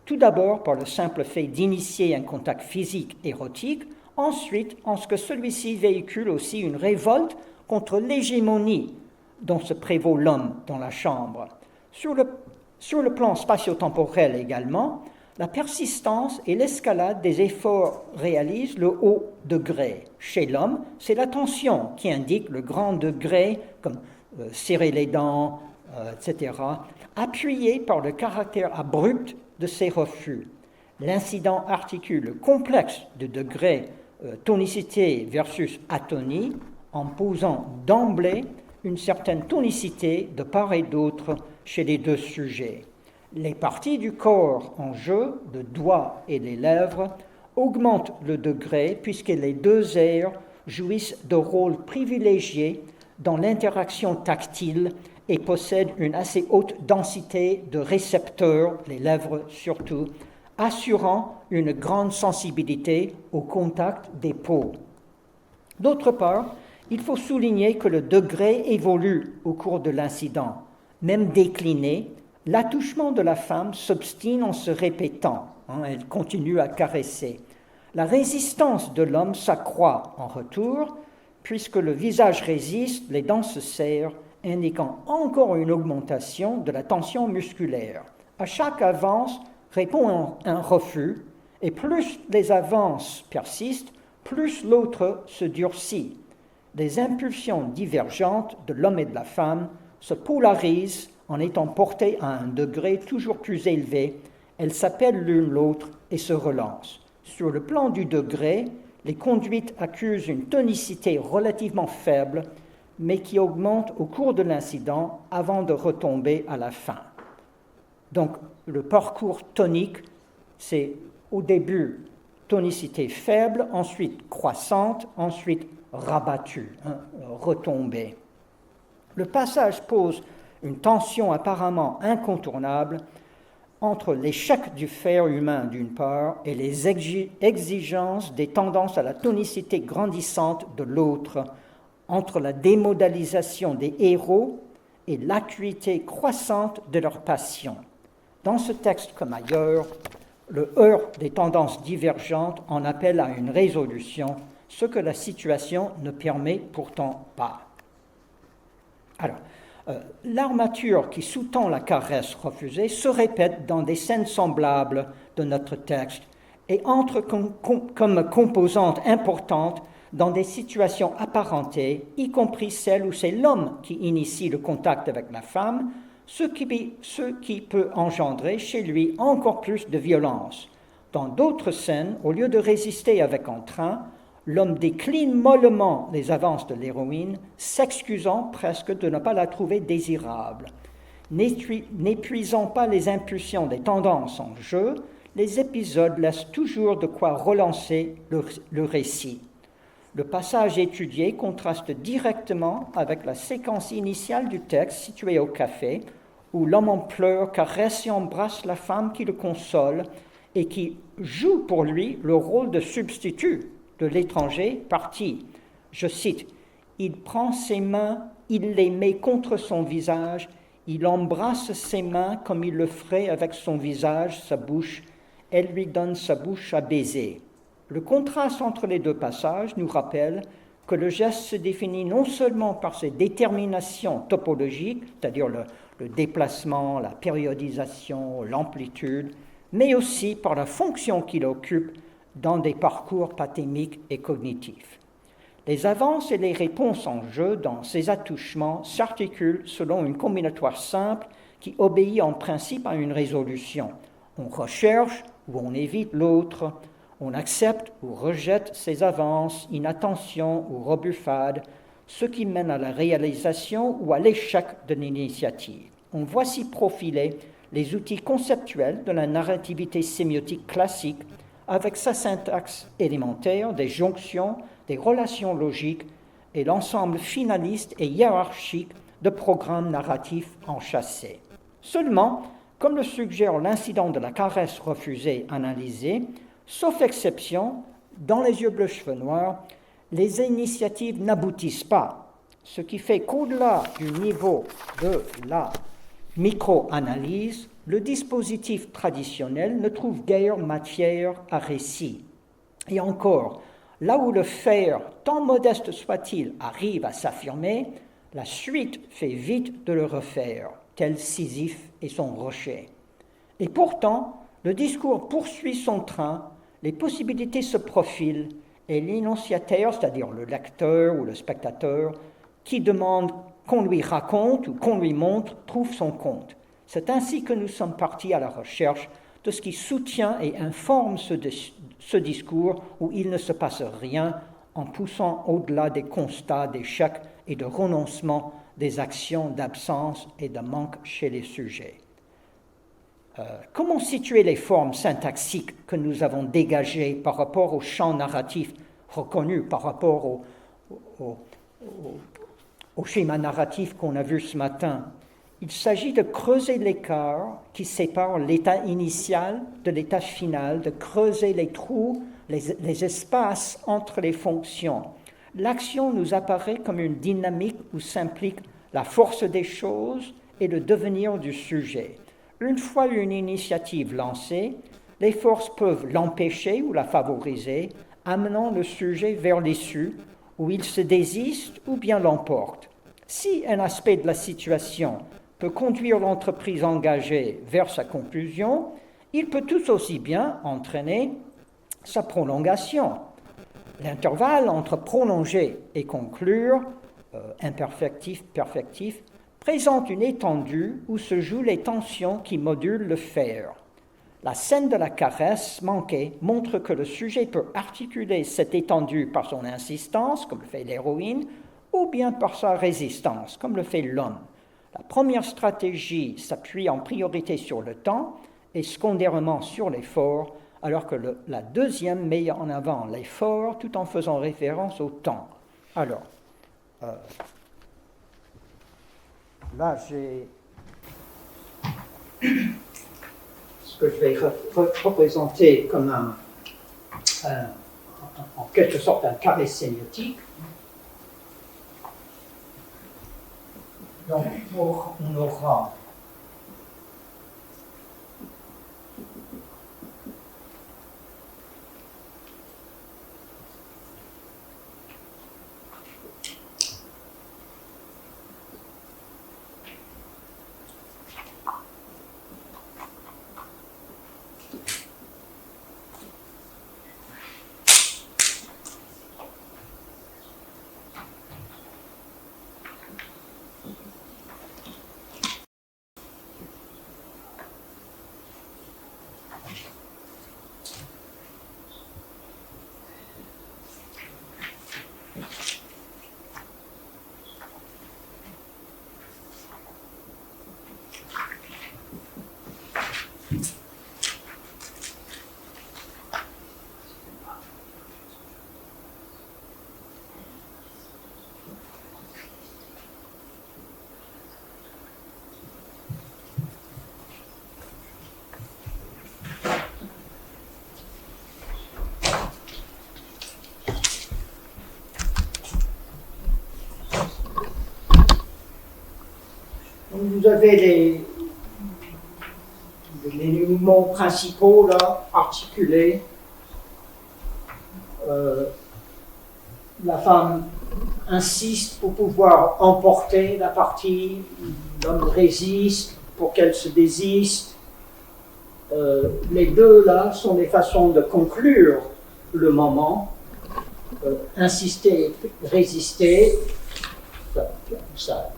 Tout d'abord par le simple fait d'initier un contact physique érotique, ensuite en ce que celui-ci véhicule aussi une révolte contre l'hégémonie dont se prévaut l'homme dans la chambre. Sur le plan spatio-temporel également, la persistance et l'escalade des efforts réalisent le haut degré. Chez l'homme, c'est la tension qui indique le grand degré, comme serrer les dents, etc., appuyé par le caractère abrupt de ses refus. L'incident articule le complexe de degré tonicité versus atonie en posant d'emblée une certaine tonicité de part et d'autre chez les deux sujets. Les parties du corps en jeu, le doigt et les lèvres, augmentent le degré puisque les deux aires jouissent de rôles privilégiés dans l'interaction tactile et possèdent une assez haute densité de récepteurs, les lèvres surtout, assurant une grande sensibilité au contact des peaux. D'autre part, il faut souligner que le degré évolue au cours de l'incident. Même décliné, l'attouchement de la femme s'obstine en se répétant. Elle continue à caresser. La résistance de l'homme s'accroît en retour, puisque le visage résiste, les dents se serrent, indiquant encore une augmentation de la tension musculaire. À chaque avance répond un refus, et plus les avances persistent, plus l'autre se durcit. Les impulsions divergentes de l'homme et de la femme se polarisent en étant portées à un degré toujours plus élevé. Elles s'appellent l'une l'autre et se relancent. Sur le plan du degré, les conduites accusent une tonicité relativement faible, mais qui augmente au cours de l'incident avant de retomber à la fin. Donc, le parcours tonique, c'est au début tonicité faible, ensuite croissante, ensuite rabattue, retombée. Le passage pose une tension apparemment incontournable entre l'échec du faire humain d'une part et les exigences des tendances à la tonicité grandissante de l'autre, entre la démodalisation des héros et l'acuité croissante de leur passion. Dans ce texte comme ailleurs, le heurt des tendances divergentes en appelle à une résolution, ce que la situation ne permet pourtant pas. Alors, l'armature qui sous-tend la caresse refusée se répète dans des scènes semblables de notre texte et entre comme composante importante dans des situations apparentées, y compris celles où c'est l'homme qui initie le contact avec la femme, ce qui peut engendrer chez lui encore plus de violence. Dans d'autres scènes, au lieu de résister avec entrain, l'homme décline mollement les avances de l'héroïne, s'excusant presque de ne pas la trouver désirable. N'épuisant pas les impulsions des tendances en jeu, les épisodes laissent toujours de quoi relancer le récit. Le passage étudié contraste directement avec la séquence initiale du texte située au café, où l'homme en pleurs caresse et embrasse la femme qui le console et qui joue pour lui le rôle de substitut de l'étranger parti. Je cite, « Il prend ses mains, il les met contre son visage, il embrasse ses mains comme il le ferait avec son visage, sa bouche, elle lui donne sa bouche à baiser. » Le contraste entre les deux passages nous rappelle que le geste se définit non seulement par ses déterminations topologiques, c'est-à-dire le déplacement, la périodisation, l'amplitude, mais aussi par la fonction qu'il occupe dans des parcours pathémiques et cognitifs. Les avances et les réponses en jeu dans ces attouchements s'articulent selon une combinatoire simple qui obéit en principe à une résolution. On recherche ou on évite l'autre, on accepte ou rejette ses avances, inattention ou rebuffade, ce qui mène à la réalisation ou à l'échec de l'initiative. On voit s'y profiler les outils conceptuels de la narrativité sémiotique classique avec sa syntaxe élémentaire, des jonctions, des relations logiques et l'ensemble finaliste et hiérarchique de programmes narratifs enchâssés. Seulement, comme le suggère l'incident de la caresse refusée analysée, sauf exception, dans Les yeux bleus cheveux noirs, les initiatives n'aboutissent pas, ce qui fait qu'au-delà du niveau de la micro-analyse, le dispositif traditionnel ne trouve guère matière à récit. Et encore, là où le faire, tant modeste soit-il, arrive à s'affirmer, la suite fait vite de le refaire, tel Sisyphe et son rocher. Et pourtant, le discours poursuit son train, les possibilités se profilent, et l'énonciataire, c'est-à-dire le lecteur ou le spectateur, qui demande qu'on lui raconte ou qu'on lui montre, trouve son compte. C'est ainsi que nous sommes partis à la recherche de ce qui soutient et informe ce discours où il ne se passe rien en poussant au-delà des constats d'échec et de renoncement des actions d'absence et de manque chez les sujets. Comment situer les formes syntaxiques que nous avons dégagées par rapport au champ narratif reconnu, par rapport au schéma narratif qu'on a vu ce matin? Il s'agit de creuser l'écart qui sépare l'état initial de l'état final, de creuser les trous, les espaces entre les fonctions. L'action nous apparaît comme une dynamique où s'implique la force des choses et le devenir du sujet. Une fois une initiative lancée, les forces peuvent l'empêcher ou la favoriser, amenant le sujet vers l'issue, où il se désiste ou bien l'emporte. Si un aspect de la situation peut conduire l'entreprise engagée vers sa conclusion, il peut tout aussi bien entraîner sa prolongation. L'intervalle entre prolonger et conclure, imperfectif, perfectif, présente une étendue où se jouent les tensions qui modulent le faire. La scène de la caresse manquée montre que le sujet peut articuler cette étendue par son insistance, comme le fait l'héroïne, ou bien par sa résistance, comme le fait l'homme. La première stratégie s'appuie en priorité sur le temps et secondairement sur l'effort, alors que la deuxième met en avant l'effort tout en faisant référence au temps. Alors, là que je vais représenter comme en quelque sorte un carré sémiotique. Donc, on aura vous avez les mots principaux là, articulés. La femme insiste pour pouvoir emporter la partie, l'homme résiste pour qu'elle se désiste. Les deux là sont des façons de conclure le moment. Insister, résister, ça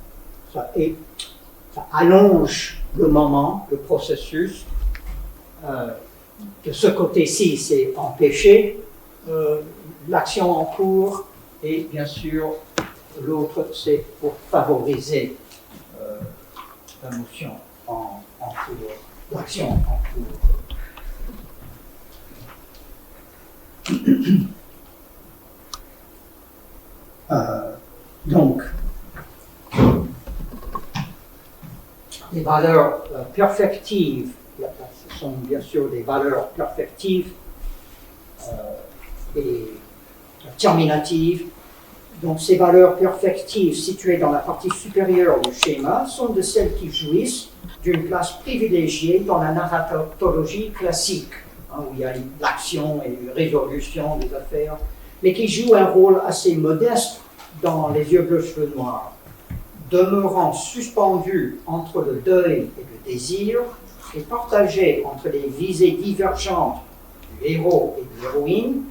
allonge le moment, le processus. De ce côté-ci, c'est empêcher l'action en cours, et bien sûr, l'autre, c'est pour favoriser la motion en cours, l'action en cours. Donc, les valeurs perfectives, ce sont bien sûr des valeurs perfectives et terminatives. Donc ces valeurs perfectives situées dans la partie supérieure du schéma sont de celles qui jouissent d'une place privilégiée dans la narratologie classique, où il y a l'action et une résolution des affaires, mais qui jouent un rôle assez modeste dans Les yeux bleus, cheveux noirs, demeurant suspendu entre le deuil et le désir, et partagé entre les visées divergentes du héros et de l'héroïne.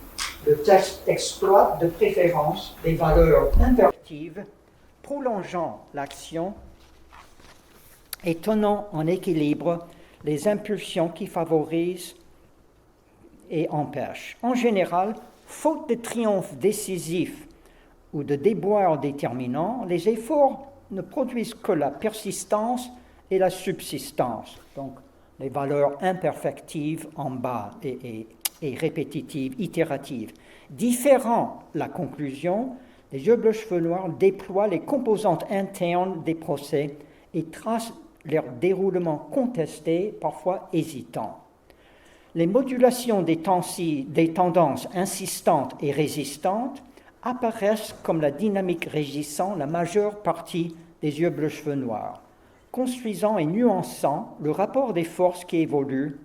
Le texte exploite de préférence des valeurs imperatives, prolongeant l'action et tenant en équilibre les impulsions qui favorisent et empêchent. En général, faute de triomphe décisif ou de déboire déterminant, les efforts ne produisent que la persistance et la subsistance. Donc, les valeurs imperfectives en bas et répétitives, itératives. Différant la conclusion, les yeux bleus, cheveux noirs déploient les composantes internes des procès et tracent leur déroulement contesté, parfois hésitant. Les modulations des tendances insistantes et résistantes apparaissent comme la dynamique régissant la majeure partie des yeux bleus, cheveux noirs, construisant et nuançant le rapport des forces qui évoluent,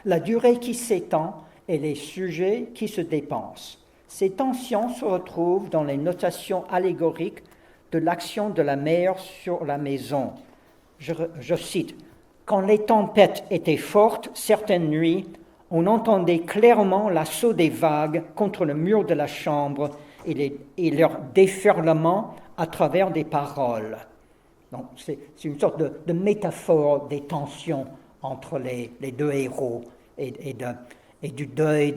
la durée qui s'étend et les sujets qui se dépensent. Ces tensions se retrouvent dans les notations allégoriques de l'action de la mer sur la maison. Je cite, « Quand les tempêtes étaient fortes, certaines nuits, on entendait clairement l'assaut des vagues contre le mur de la chambre et leur déferlement à travers des paroles. » Donc, c'est une sorte de métaphore des tensions entre les deux héros et du deuil,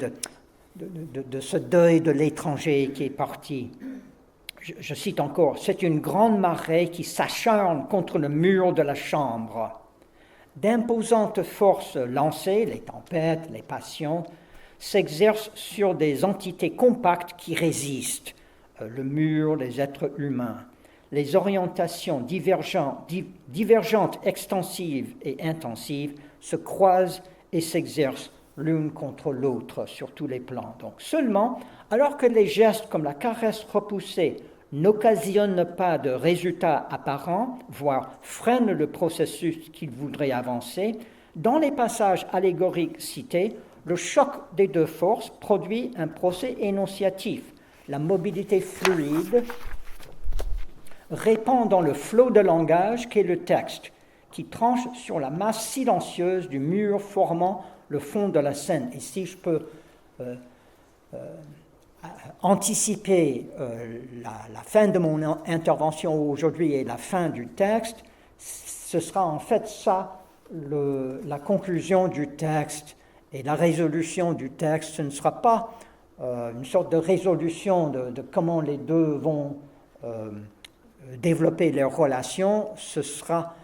de ce deuil de l'étranger qui est parti. Je cite encore, « C'est une grande marée qui s'acharne contre le mur de la chambre. D'imposantes forces lancées, les tempêtes, les passions, s'exercent sur des entités compactes qui résistent, le mur, les êtres humains. Les orientations divergentes, extensives et intensives se croisent et s'exercent l'une contre l'autre sur tous les plans. Donc seulement, alors que les gestes comme la caresse repoussée n'occasionnent pas de résultats apparents, voire freinent le processus qu'ils voudraient avancer, dans les passages allégoriques cités, le choc des deux forces produit un procès énonciatif. La mobilité fluide répand dans le flot de langage qu'est le texte, qui tranche sur la masse silencieuse du mur formant le fond de la scène. Et si je peux anticiper la fin de mon intervention aujourd'hui et la fin du texte, ce sera en fait ça la conclusion du texte et la résolution du texte. Ce ne sera pas une sorte de résolution de comment les deux vont développer leurs relations, ce sera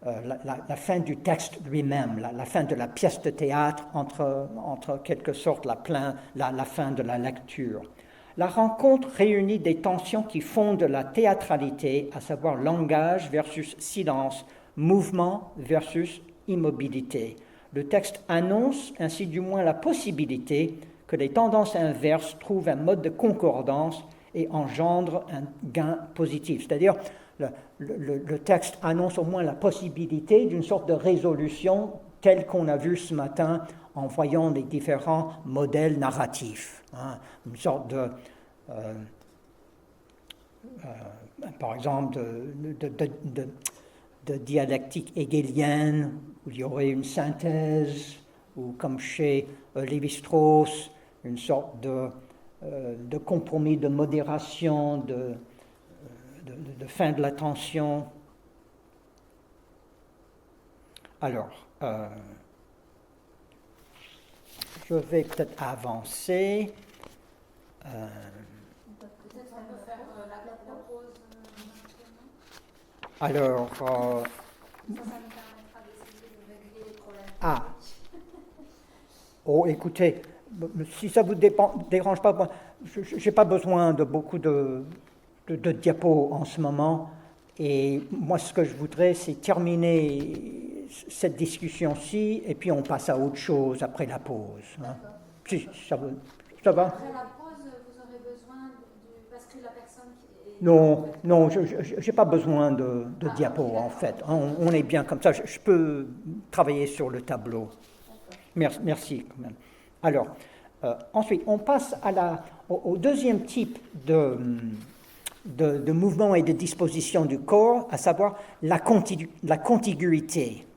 la fin du texte lui-même, la fin de la pièce de théâtre, entre quelque sorte la fin de la lecture. La rencontre réunit des tensions qui fondent la théâtralité, à savoir langage versus silence, mouvement versus immobilité. Le texte annonce ainsi du moins la possibilité que les tendances inverses trouvent un mode de concordance et engendrent un gain positif. C'est-à-dire, le texte annonce au moins la possibilité d'une sorte de résolution telle qu'on a vu ce matin en voyant les différents modèles narratifs. Une sorte de, par exemple, de dialectique hegelienne, où il y aurait une synthèse, ou comme chez Lévi-Strauss, une sorte de compromis, de modération, de fin de la tension. Alors, je vais peut-être avancer. Peut-être on peut faire la pause maintenant. Alors, Ça nous permettra d'essayer de régler les problèmes. Ah. Oh, écoutez, si ça ne vous dérange pas, je n'ai pas besoin de beaucoup de diapos en ce moment. Et moi, ce que je voudrais, c'est terminer cette discussion-ci, et puis on passe à autre chose après la pause. Hein. Si, ça va? Après la pause, vous aurez besoin parce que la personne qui est... Non, je n'ai pas besoin de diapos, en fait. On est bien comme ça. Je peux travailler sur le tableau. Merci quand même. Alors, ensuite, on passe au deuxième type de mouvement et de disposition du corps, à savoir la contiguïté.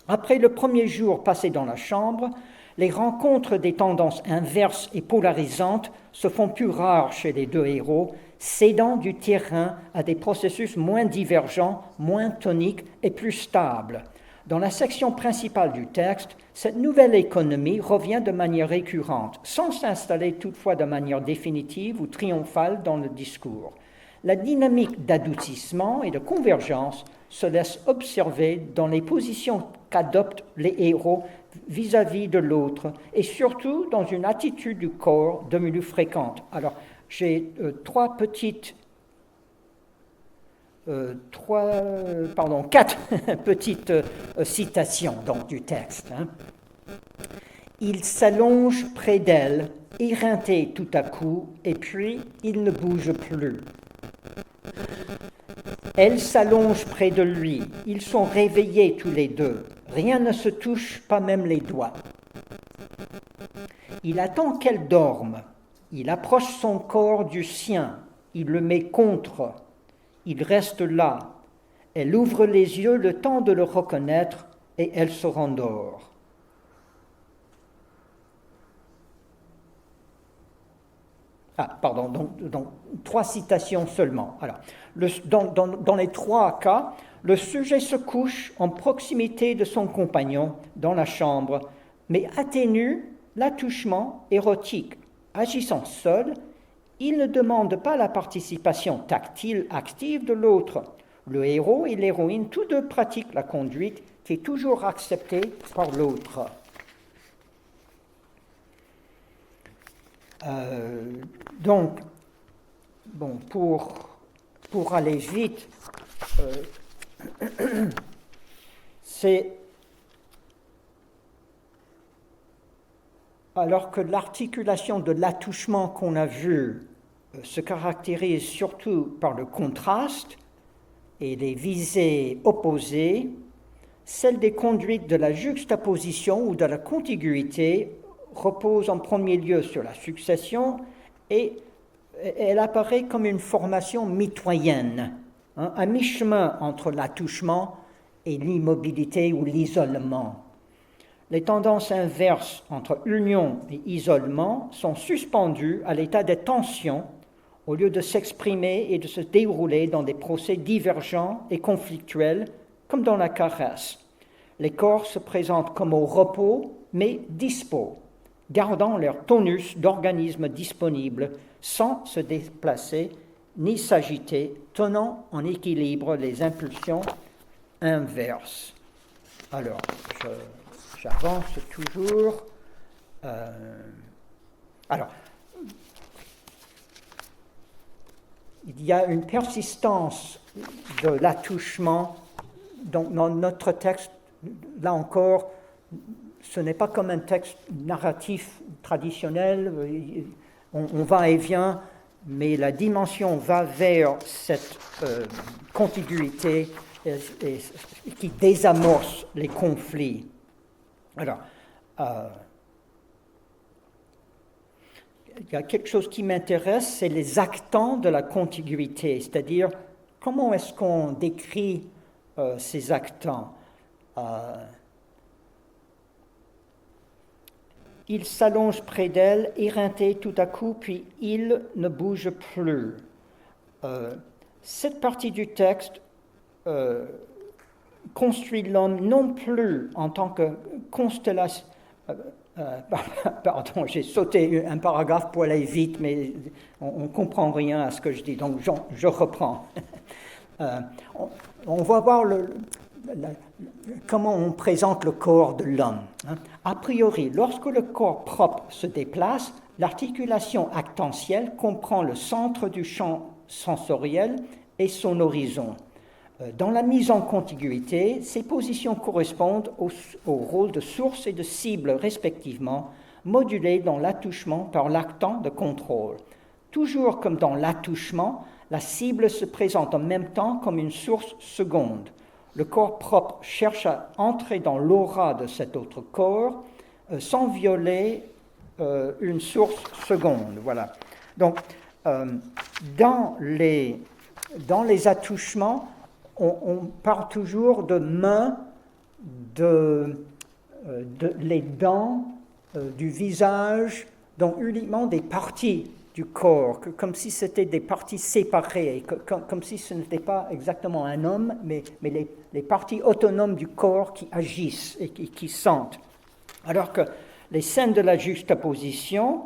Après le premier jour passé dans la chambre, les rencontres des tendances inverses et polarisantes se font plus rares chez les deux héros, cédant du terrain à des processus moins divergents, moins toniques et plus stables. Dans la section principale du texte, cette nouvelle économie revient de manière récurrente, sans s'installer toutefois de manière définitive ou triomphale dans le discours. La dynamique d'adoucissement et de convergence se laisse observer dans les positions qu'adoptent les héros vis-à-vis de l'autre, et surtout dans une attitude du corps devenue fréquente. Alors, j'ai quatre petites citations donc, du texte. Il s'allonge près d'elle, éreinté tout à coup, et puis il ne bouge plus. Elle s'allonge près de lui, ils sont réveillés tous les deux, rien ne se touche, pas même les doigts. Il attend qu'elle dorme, il approche son corps du sien, il le met contre. Il reste là. Elle ouvre les yeux le temps de le reconnaître et elle se rendort. Donc 3 citations seulement. Alors, dans les 3 cas, le sujet se couche en proximité de son compagnon dans la chambre, mais atténue l'attouchement érotique. Agissant seul, il ne demande pas la participation tactile active de l'autre. Le héros et l'héroïne, tous deux pratiquent la conduite qui est toujours acceptée par l'autre. Pour aller vite, c'est alors que l'articulation de l'attouchement qu'on a vu se caractérise surtout par le contraste et les visées opposées, celle des conduites de la juxtaposition ou de la contiguïté repose en premier lieu sur la succession et elle apparaît comme une formation mitoyenne, à mi-chemin entre l'attouchement et l'immobilité ou l'isolement. Les tendances inverses entre union et isolement sont suspendues à l'état de tension au lieu de s'exprimer et de se dérouler dans des procès divergents et conflictuels comme dans la caresse. Les corps se présentent comme au repos mais dispos, gardant leur tonus d'organisme disponible sans se déplacer ni s'agiter, tenant en équilibre les impulsions inverses. Alors, j'avance toujours. Alors, il y a une persistance de l'attouchement dans notre texte. Là encore, ce n'est pas comme un texte narratif traditionnel, on va et vient, mais la dimension va vers cette contiguïté qui désamorce les conflits. Alors, il y a quelque chose qui m'intéresse, c'est les actants de la contiguïté, c'est-à-dire comment est-ce qu'on décrit ces actants. Il s'allonge près d'elle, éreinté tout à coup, puis il ne bouge plus. Cette partie du texte construit l'homme non plus en tant que constellation. Pardon, j'ai sauté un paragraphe pour aller vite, mais on ne comprend rien à ce que je dis, donc je reprends. On va voir comment on présente le corps de l'homme. A priori, lorsque le corps propre se déplace, l'articulation actentielle comprend le centre du champ sensoriel et son horizon. Dans la mise en contiguïté, ces positions correspondent au rôle de source et de cible respectivement, modulés dans l'attouchement par l'actant de contrôle. Toujours comme dans l'attouchement, la cible se présente en même temps comme une source seconde. Le corps propre cherche à entrer dans l'aura de cet autre corps sans violer une source seconde. Voilà. Donc, dans les attouchements, on parle toujours de mains, les dents, du visage, donc uniquement des parties du corps, comme si c'était des parties séparées, comme si ce n'était pas exactement un homme, mais les parties autonomes du corps qui agissent et qui sentent. Alors que les scènes de la juxtaposition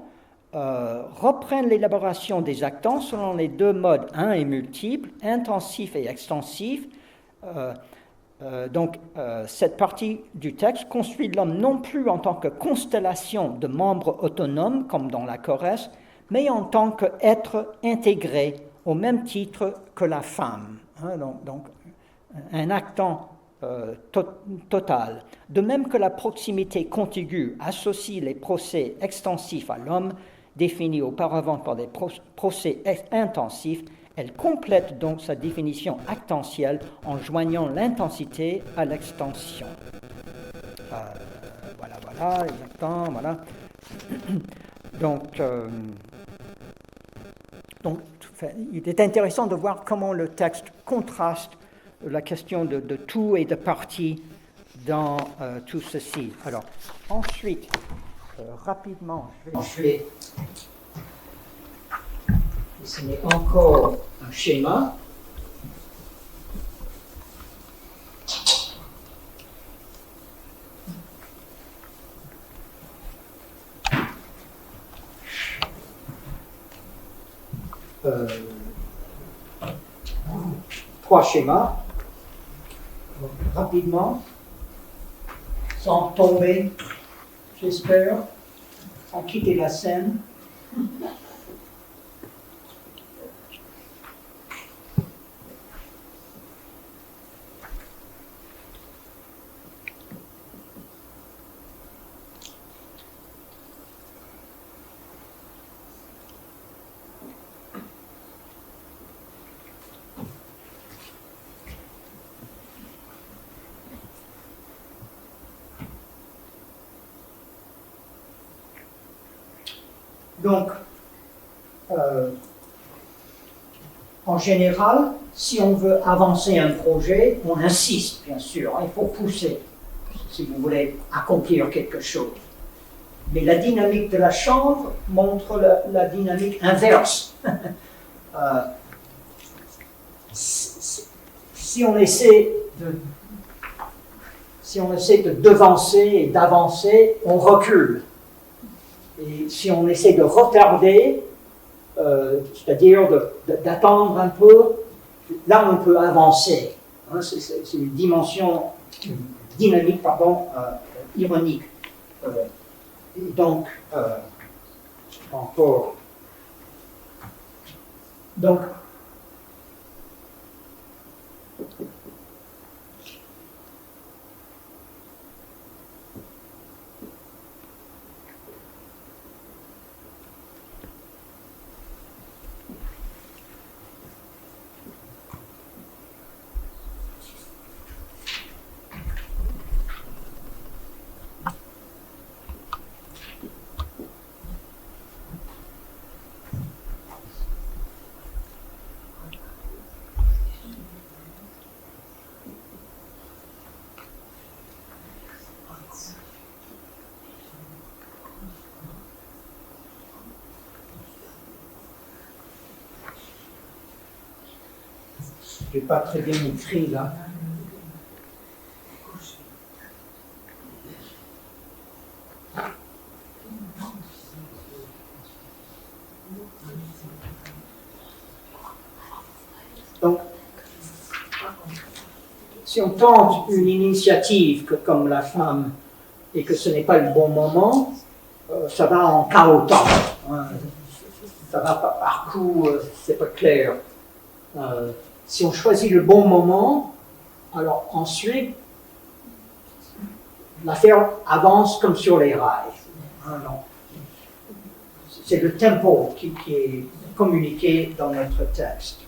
reprennent l'élaboration des actants selon les deux modes, un et multiple, intensif et extensif. Donc, cette partie du texte construit l'homme non plus en tant que constellation de membres autonomes, comme dans la caresse, mais en tant qu'être intégré au même titre que la femme. Donc un actant total. De même que la proximité contiguë associe les procès extensifs à l'homme, définis auparavant par des procès intensifs, elle complète donc sa définition actentielle en joignant l'intensité à l'extension. Voilà, les actants, voilà. Donc, il est intéressant de voir comment le texte contraste la question de tout et de partie dans tout ceci. Alors, ensuite, rapidement, je vais dessiner encore un schéma. Trois schémas. Donc, rapidement, sans tomber, j'espère, sans quitter la scène. Donc, en général, si on veut avancer un projet, on insiste, bien sûr, il faut pousser, si vous voulez accomplir quelque chose. Mais la dynamique de la chambre montre la dynamique inverse. Si on essaie de devancer et d'avancer, on recule. Et si on essaie de retarder, c'est-à-dire d'attendre un peu, là on peut avancer. Hein, c'est une dynamique ironique. Et donc, encore. Donc, je n'ai pas très bien écrit là. Donc, si on tente une initiative comme la femme et que ce n'est pas le bon moment, ça va en cahotant. Hein. Ça va par coup, c'est pas clair. Si on choisit le bon moment, alors ensuite, l'affaire avance comme sur les rails. C'est le tempo qui est communiqué dans notre texte.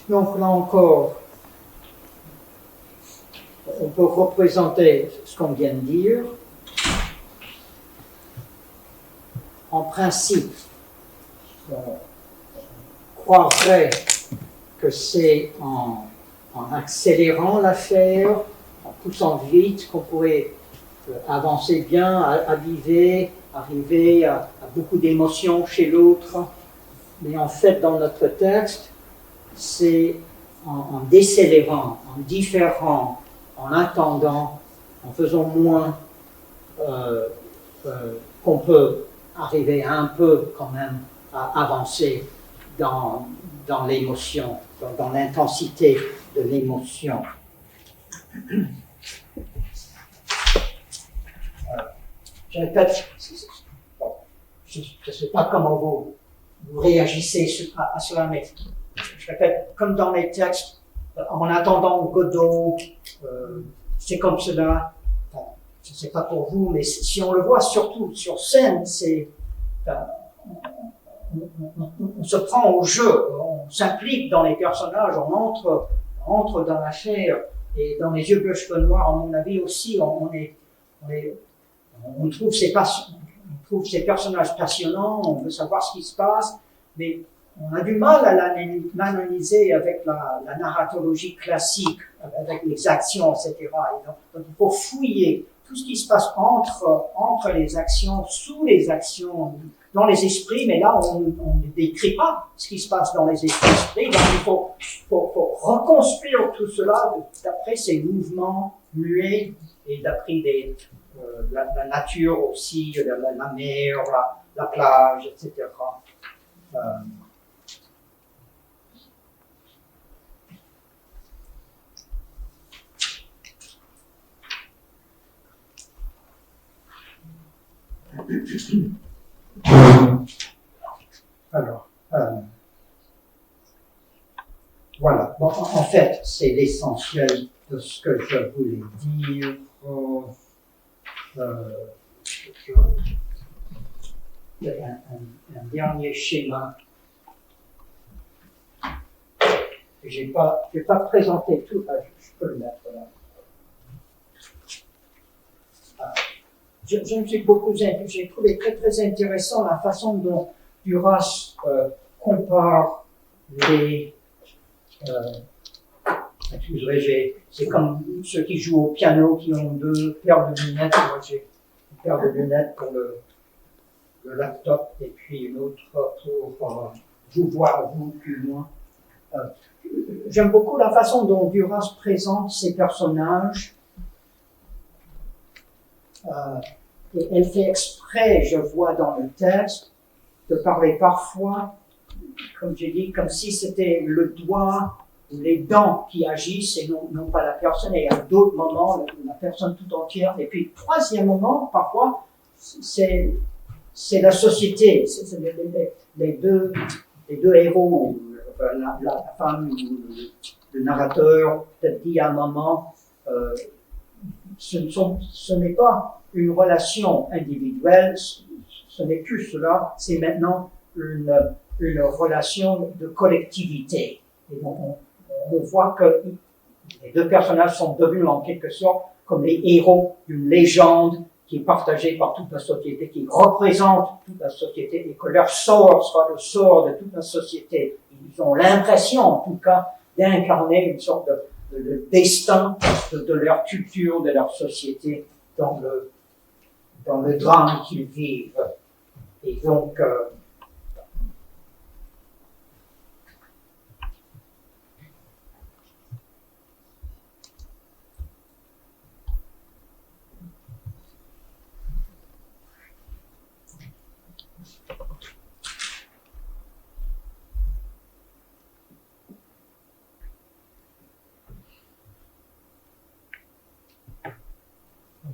Donc là encore, on peut représenter ce qu'on vient de dire. En principe, on croirait que c'est en accélérant l'affaire, en poussant vite, qu'on pourrait avancer bien, arriver à beaucoup d'émotions chez l'autre. Mais en fait, dans notre texte, c'est en décélérant, en différant, en attendant, en faisant moins, qu'on peut arriver un peu quand même à avancer dans l'émotion, dans l'intensité de l'émotion. Je répète, je ne sais pas comment vous réagissez à cela, mais je répète, comme dans les textes, en attendant Godot, c'est comme cela. je ne sais pas pour vous, mais si on le voit surtout sur scène, on se prend au jeu, on s'implique dans les personnages, on entre dans la chair, et dans Les yeux bleus cheveux noirs, à mon avis aussi, on trouve ces personnages passionnants, on veut savoir ce qui se passe, mais on a du mal à l'analyser avec la narratologie classique, avec les actions, etc. Et donc il faut fouiller tout ce qui se passe entre les actions, sous les actions, dans les esprits, mais là on ne décrit pas ce qui se passe dans les esprits, donc il faut reconstruire tout cela d'après ces mouvements muets et d'après la nature aussi, la mer, la plage, etc. Alors, voilà. Bon, en fait, c'est l'essentiel de ce que je voulais dire. Un dernier schéma. Je n'ai pas présenté tout. Je peux le mettre là. Je me suis j'ai trouvé très très intéressant la façon dont Duras compare les c'est comme ceux qui jouent au piano qui ont deux paires de lunettes. Moi j'ai une paire de lunettes pour le laptop et puis une autre pour vous voir vous plus loin. J'aime beaucoup la façon dont Duras présente ses personnages. Et elle fait exprès, je vois dans le texte, de parler parfois, comme j'ai dit, comme si c'était le doigt ou les dents qui agissent et non pas la personne. Et à d'autres moments, la personne tout entière. Et puis, troisième moment, parfois, c'est la société. C'est les deux héros, la femme ou le narrateur, peut-être dit à un moment, ce n'est pas une relation individuelle, ce n'est plus cela, c'est maintenant une relation de collectivité. Et on voit que les deux personnages sont devenus en quelque sorte comme les héros d'une légende qui est partagée par toute la société, qui représente toute la société et que leur sort sera le sort de toute la société. Ils ont l'impression, en tout cas, d'incarner une sorte de destin de leur culture, de leur société dans le drame qu'ils vivent. Et donc,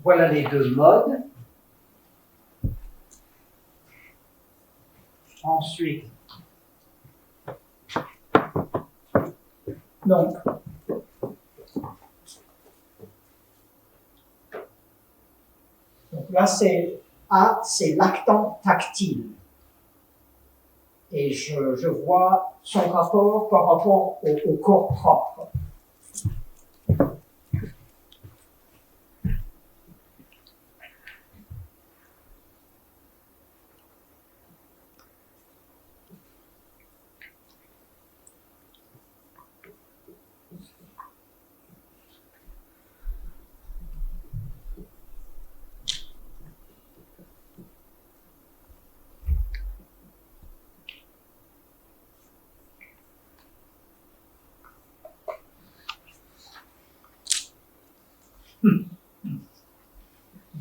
voilà les deux modes. Ensuite, donc, là c'est l'actant tactile. Et je vois son rapport par rapport au corps propre.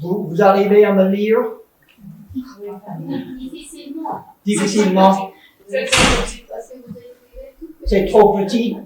Vous arrivez à me lire? Difficilement. Difficilement. C'est trop petit.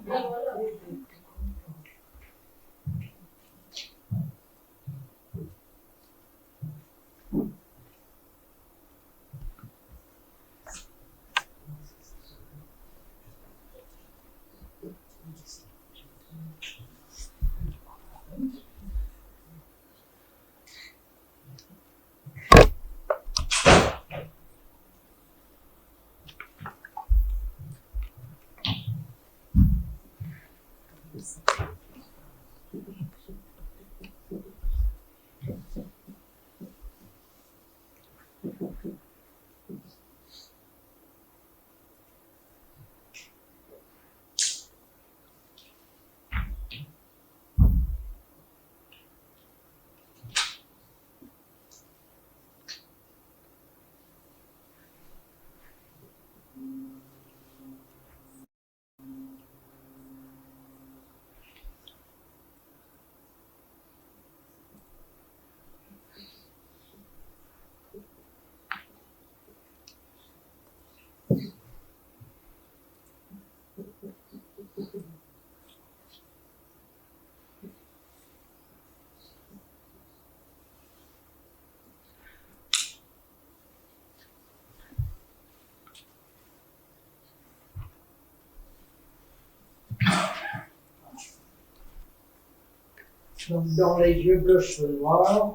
Donc, dans les yeux bleus, cheveux noirs,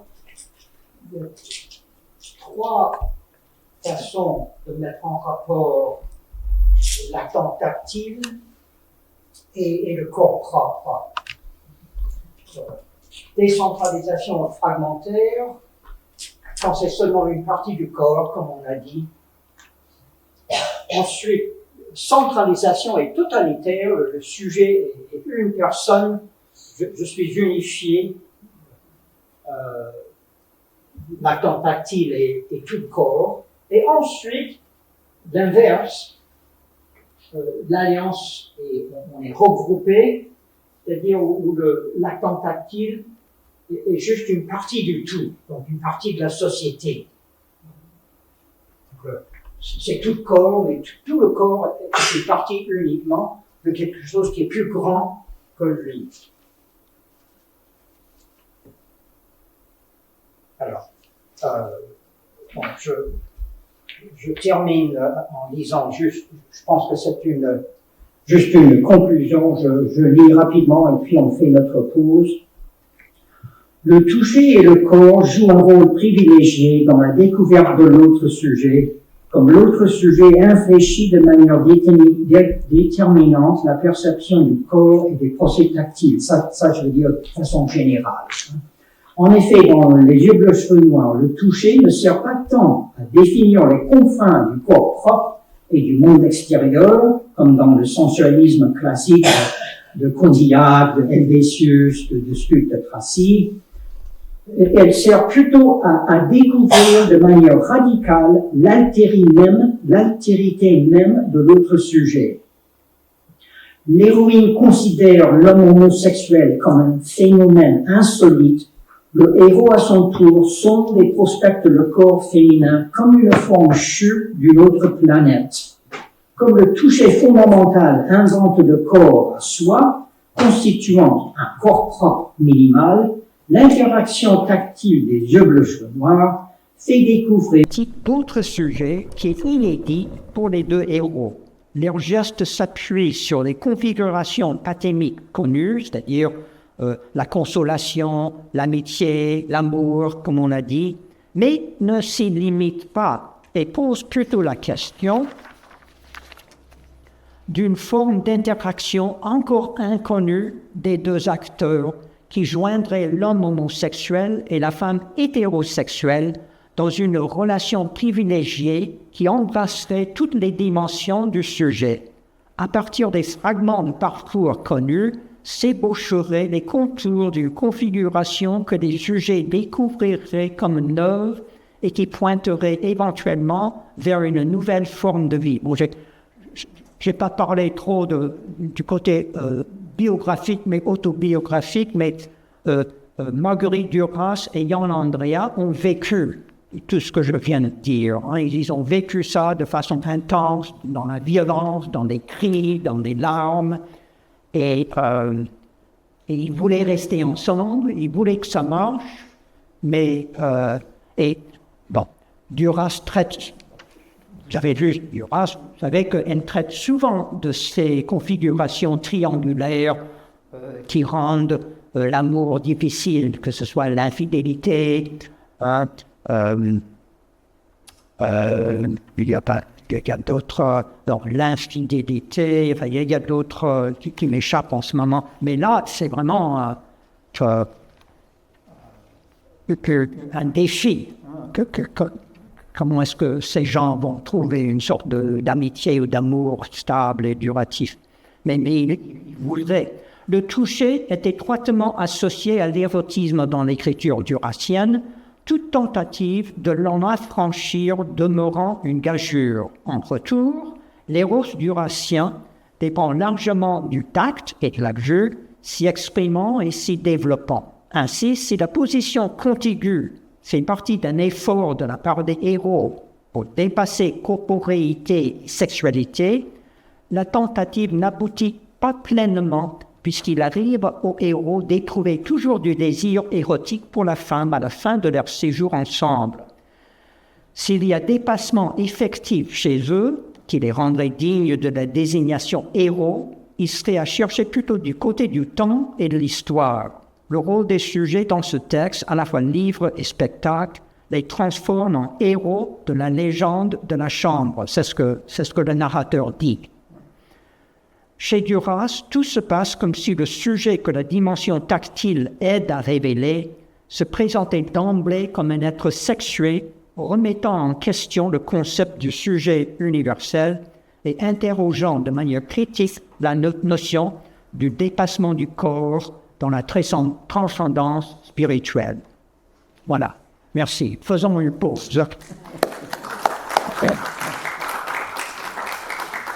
il y a 3 façons de mettre en rapport l'attente tactile et le corps propre. Décentralisation fragmentaire, quand c'est seulement une partie du corps, comme on a dit. Ensuite, centralisation et totalitaire, le sujet est une personne, je suis unifié, l'attente tactile et tout le corps. Et ensuite, l'inverse, l'alliance, on est regroupé, c'est-à-dire où l'attente tactile est juste une partie du tout, donc une partie de la société. Donc, c'est tout le corps, mais tout le corps est une partie uniquement de quelque chose qui est plus grand que lui. Alors, bon, je termine en disant juste, je pense que c'est juste une conclusion, je lis rapidement et puis on fait notre pause. Le toucher et le corps jouent un rôle privilégié dans la découverte de l'autre sujet, comme l'autre sujet infléchit de manière déterminante la perception du corps et des procès tactiles. Ça je veux dire de façon générale. En effet, dans les yeux bleus cheveux noirs, le toucher ne sert pas tant à définir les confins du corps propre et du monde extérieur, comme dans le sensualisme classique de Condillac, de Helvétius, de Stuck de Tracy. Elle sert plutôt à découvrir de manière radicale l'altérité même de l'autre sujet. L'héroïne considère l'homme homosexuel comme un phénomène insolite. Le héros, à son tour, sonde et prospecte le corps féminin comme une forme chue d'une autre planète. Comme le toucher fondamental invente le corps à soi, constituant un corps propre minimal, l'interaction tactile des yeux bleus cheveux noirs fait découvrir d'autres sujets qui est inédit pour les deux héros. Leurs gestes s'appuient sur les configurations pathémiques connues, c'est-à-dire la consolation, l'amitié, l'amour, comme on a dit, mais ne s'y limitent pas et posent plutôt la question d'une forme d'interaction encore inconnue des deux acteurs qui joindrait l'homme homosexuel et la femme hétérosexuelle dans une relation privilégiée qui embrasserait toutes les dimensions du sujet. À partir des fragments de parcours connus, s'ébaucheraient les contours d'une configuration que les sujets découvriraient comme neuve et qui pointerait éventuellement vers une nouvelle forme de vie. Bon, j'ai pas parlé trop du côté biographique, mais autobiographique, mais Marguerite Duras et Jan Andrea ont vécu tout ce que je viens de dire. Hein. Ils ont vécu ça de façon intense, dans la violence, dans des cris, dans des larmes. Et ils voulaient rester ensemble, ils voulaient que ça marche, mais Duras traite, j'avais lu Duras, vous savez qu'elle traite souvent de ces configurations triangulaires qui rendent l'amour difficile, que ce soit l'infidélité, il y a d'autres, l'infidélité, enfin, il y a d'autres qui m'échappent en ce moment. Mais là, c'est vraiment un défi. Comment est-ce que ces gens vont trouver une sorte d'amitié ou d'amour stable et duratif? Mais ils voudraient. Le toucher est étroitement associé à l'érotisme dans l'écriture duracienne, toute tentative de l'en affranchir demeurant une gageure. En retour, l'éros duracien dépend largement du tact et de la gageure, s'y exprimant et s'y développant. Ainsi, si la position contiguë fait partie d'un effort de la part des héros pour dépasser corporéité et sexualité, la tentative n'aboutit pas pleinement puisqu'il arrive aux héros d'éprouver toujours du désir érotique pour la femme à la fin de leur séjour ensemble. S'il y a dépassement effectif chez eux, qui les rendrait dignes de la désignation héros, il serait à chercher plutôt du côté du temps et de l'histoire. le rôle des sujets dans ce texte, à la fois livre et spectacle, les transforme en héros de la légende de la chambre. C'est ce que le narrateur dit. Chez Duras, tout se passe comme si le sujet que la dimension tactile aide à révéler se présentait d'emblée comme un être sexué, remettant en question le concept du sujet universel et interrogeant de manière critique la notion du dépassement du corps dans la transcendance spirituelle. Voilà, merci. Faisons une pause.